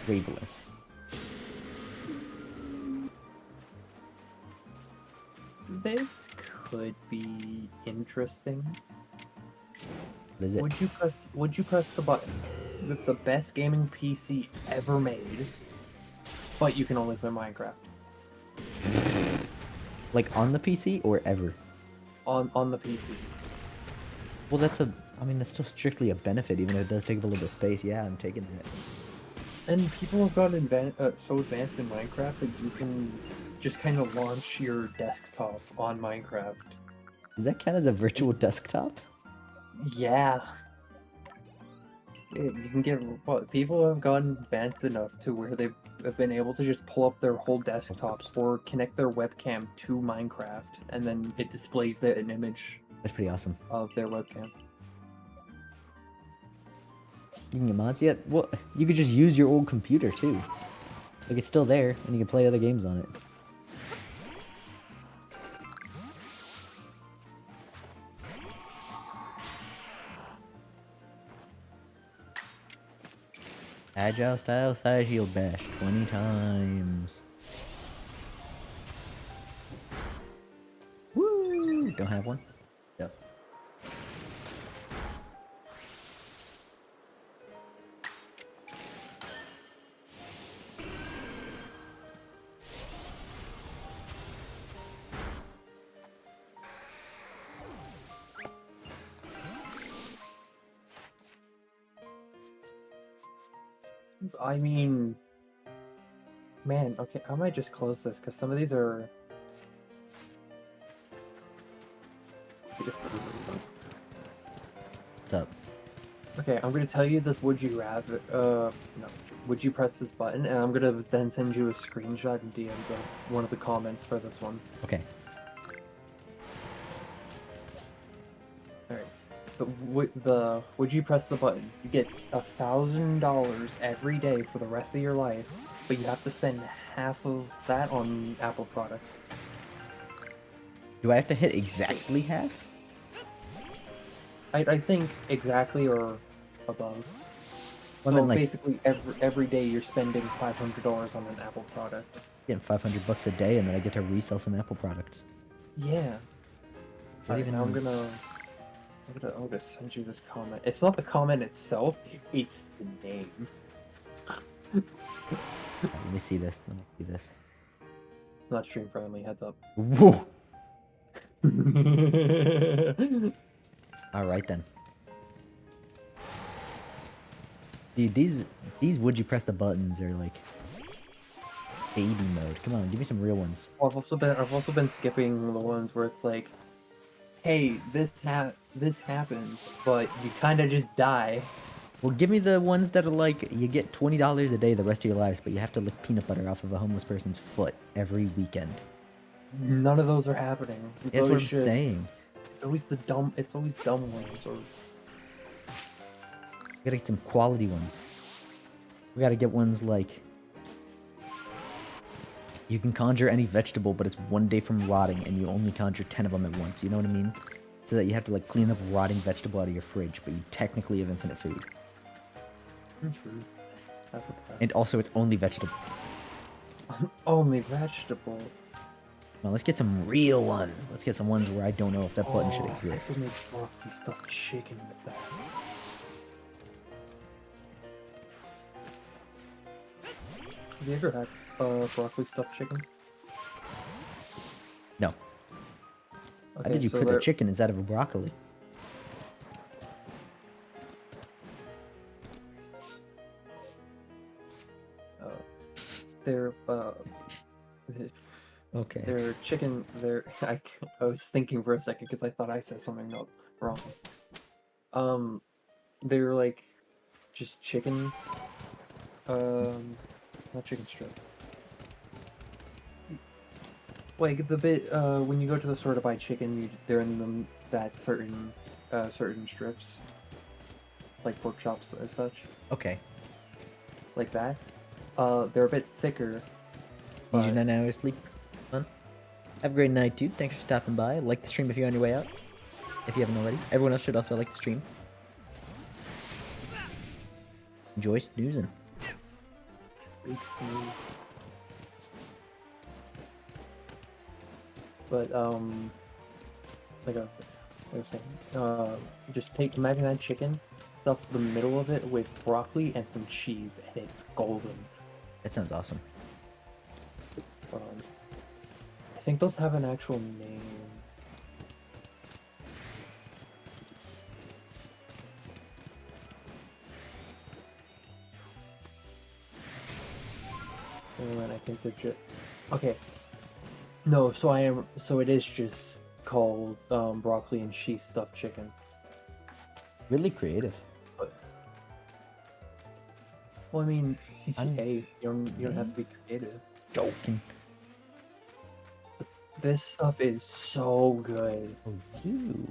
Raveler. This could be interesting. What is it? Would you press the button with the best gaming PC ever made, but you can only play Minecraft? Like on the PC or ever? On the PC. Well, that's still strictly a benefit, even if it does take up a little bit of space. Yeah, I'm taking that. And people have gotten so advanced in Minecraft that you can just kind of launch your desktop on Minecraft. Does that count as a virtual desktop? Yeah. You can get people have gotten advanced enough to where they've been able to just pull up their whole desktop or connect their webcam to Minecraft, and then it displays an image. That's pretty awesome. Of their webcam. You can get mods yet? Well, you could just use your old computer too. Like it's still there, and you can play other games on it. Agile style side shield bash 20 times. Woo! Don't have one? Yep. I mean, man, okay, I might just close this because some of these are. What's up? Okay, I'm gonna tell you this. Would you rather? No. Would you press this button? And I'm gonna then send you a screenshot and DMs of one of the comments for this one. Okay. All right. But would you press the button? You get $1,000 every day for the rest of your life, but you have to spend half of that on Apple products. Do I have to hit exactly half? I think exactly or above. Well, So I mean, like, basically, every day you're spending $500 on an Apple product. getting $500 a day, and then I get to resell some Apple products. Yeah. What Alright, even- now I'm gonna send you this comment. It's not the comment itself; it's the name. Let me see this. Let me see this. It's not stream friendly. Heads up. Whoa! All right then. Dude, these would you press the buttons are like baby mode. Come on, give me some real ones. Well, I've also been skipping the ones where it's like, hey, this happened, but you kind of just die. Well, give me the ones that are like you get $20 a day the rest of your lives, but you have to lick peanut butter off of a homeless person's foot every weekend. None of those are happening. It's That's what I'm always just- saying. It's always dumb ones. Or We gotta get some quality ones. We gotta get ones like you can conjure any vegetable, but it's 1 day from rotting, and you only conjure 10 of them at once. You know what I mean? So that you have to like clean up rotting vegetable out of your fridge, but you technically have infinite food. true. That's a fact. And also, it's only vegetables. Only vegetable. Now let's get some real ones. Let's get some ones where I don't know if that button should I exist. could make broccoli stuffed chicken with that. Have you ever had broccoli stuffed chicken? No. How Okay, did you so put a they're- chicken inside of a broccoli? They're Okay. they're chicken. I was thinking for a second because I thought I said something wrong. They're like just chicken. Not chicken strip. Like the bit when you go to the store to buy chicken, they're in them that certain strips, like pork chops and such, Okay. like that. They're a bit thicker. Need your but- 9 hours sleep, fun. Have a great night, dude. Thanks for stopping by. Like the stream if you're on your way out. If you haven't already. Everyone else should also like the stream. Enjoy snoozing. Big snooze. But like I was saying, just imagine that chicken, stuff the middle of it with broccoli and some cheese, and it's golden. That sounds awesome. I think those have an actual name. And I think they're just okay. No, so it is just called broccoli and cheese stuffed chicken. Really creative. Well, I mean, I'm- hey, you don't have to be creative. Joking. This stuff is so good. Oh, you.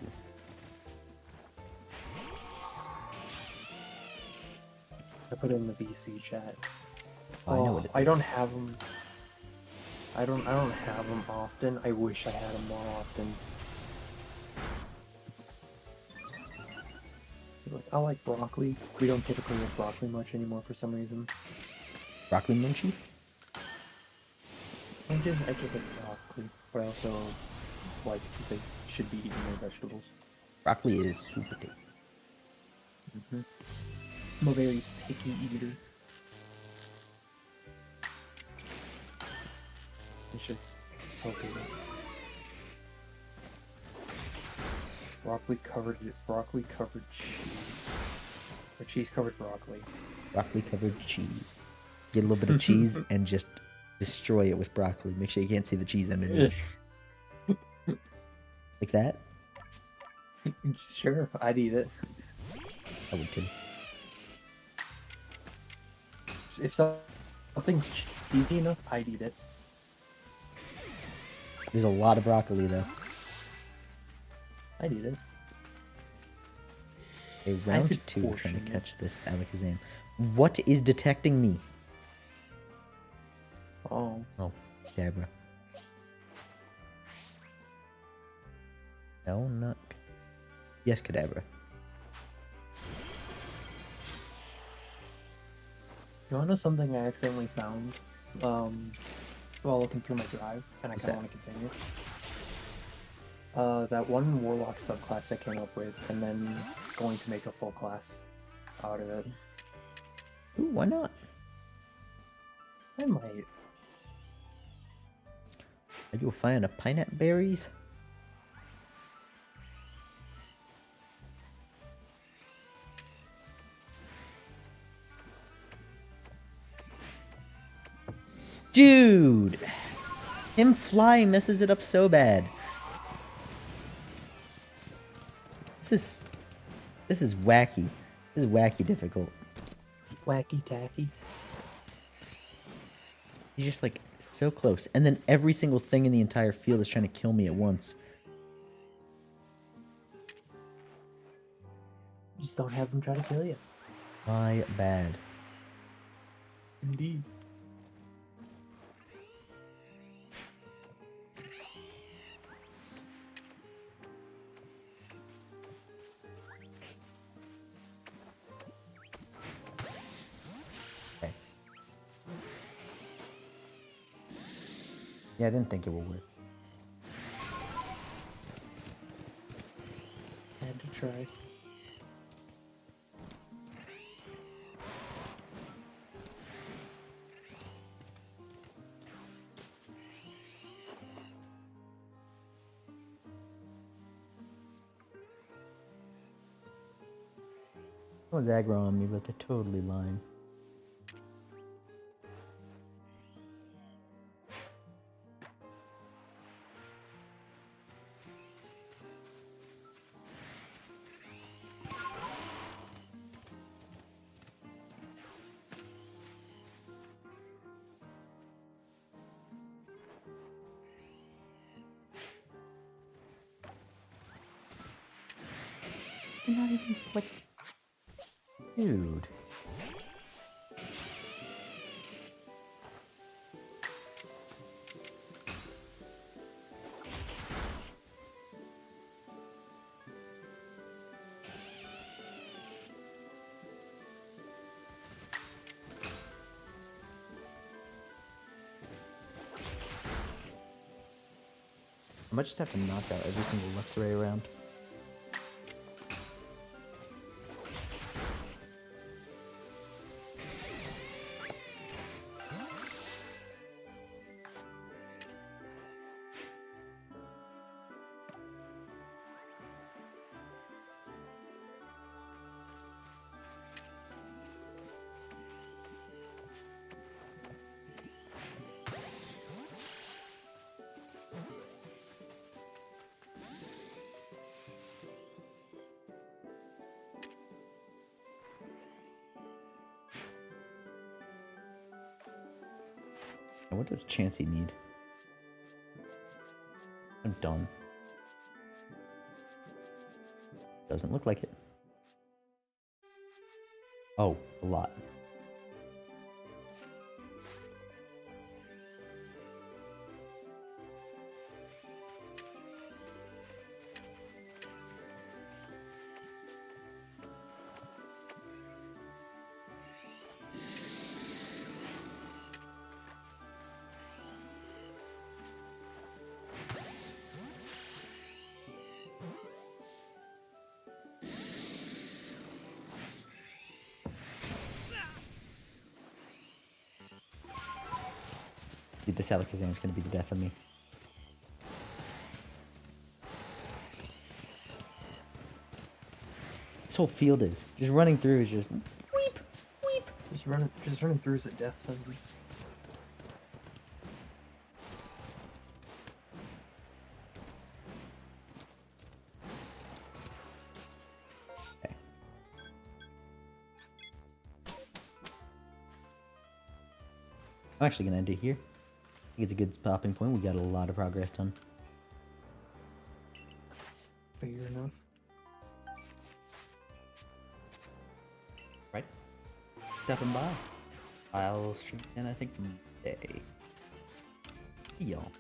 I put it in the VC chat. Oh, I know what it I is. don't have them. I don't have them often. I wish I had them more often. I like broccoli. We don't typically eat broccoli much anymore for some reason. Broccoli munchie? I just like broccoli, but I also like they should be eating more vegetables. Broccoli is super tasty. I'm a very picky eater. It's so good. Broccoli covered cheese. Or cheese covered broccoli. Broccoli covered cheese. Get a little bit of cheese and just destroy it with broccoli. Make sure you can't see the cheese underneath. Like that? Sure, I'd eat it. I would too. If something's cheesy enough, I'd eat it. There's a lot of broccoli though. I'd eat it. A round could 2 trying to portion it. catch this alakazam. What is detecting me? Oh. Oh, Dabra. No, not. Yes, Kadabra. You wanna know something I accidentally found while looking through my drive, and I What's kinda wanna continue? That one Warlock subclass I came up with, and then going to make a full class out of it. Ooh, why not? I might. Are you finding a pineapple berries? Dude! Him flying messes it up so bad. This is wacky. This is wacky difficult. Wacky tacky. He's just like so close. And then every single thing in the entire field is trying to kill me at once. Just don't have them try to kill you. My bad. Indeed. Okay. Yeah, I didn't think it would work. Had to try. I was aggro on me, but they're totally lying. You're not even like, dude. I might just have to knock out every single Luxray around. Now, what does Chansey need? I'm done. Doesn't look like it. Oh, a lot. Dude, this Alakazam is going to be the death of me. This whole field is. Just running through is just weep, weep, just running through is a death sentence. I'm actually gonna end it here. I think it's a good stopping point. We got a lot of progress done. Fair enough. Right? Stepping by. I'll stream again, I think, Monday. See y'all.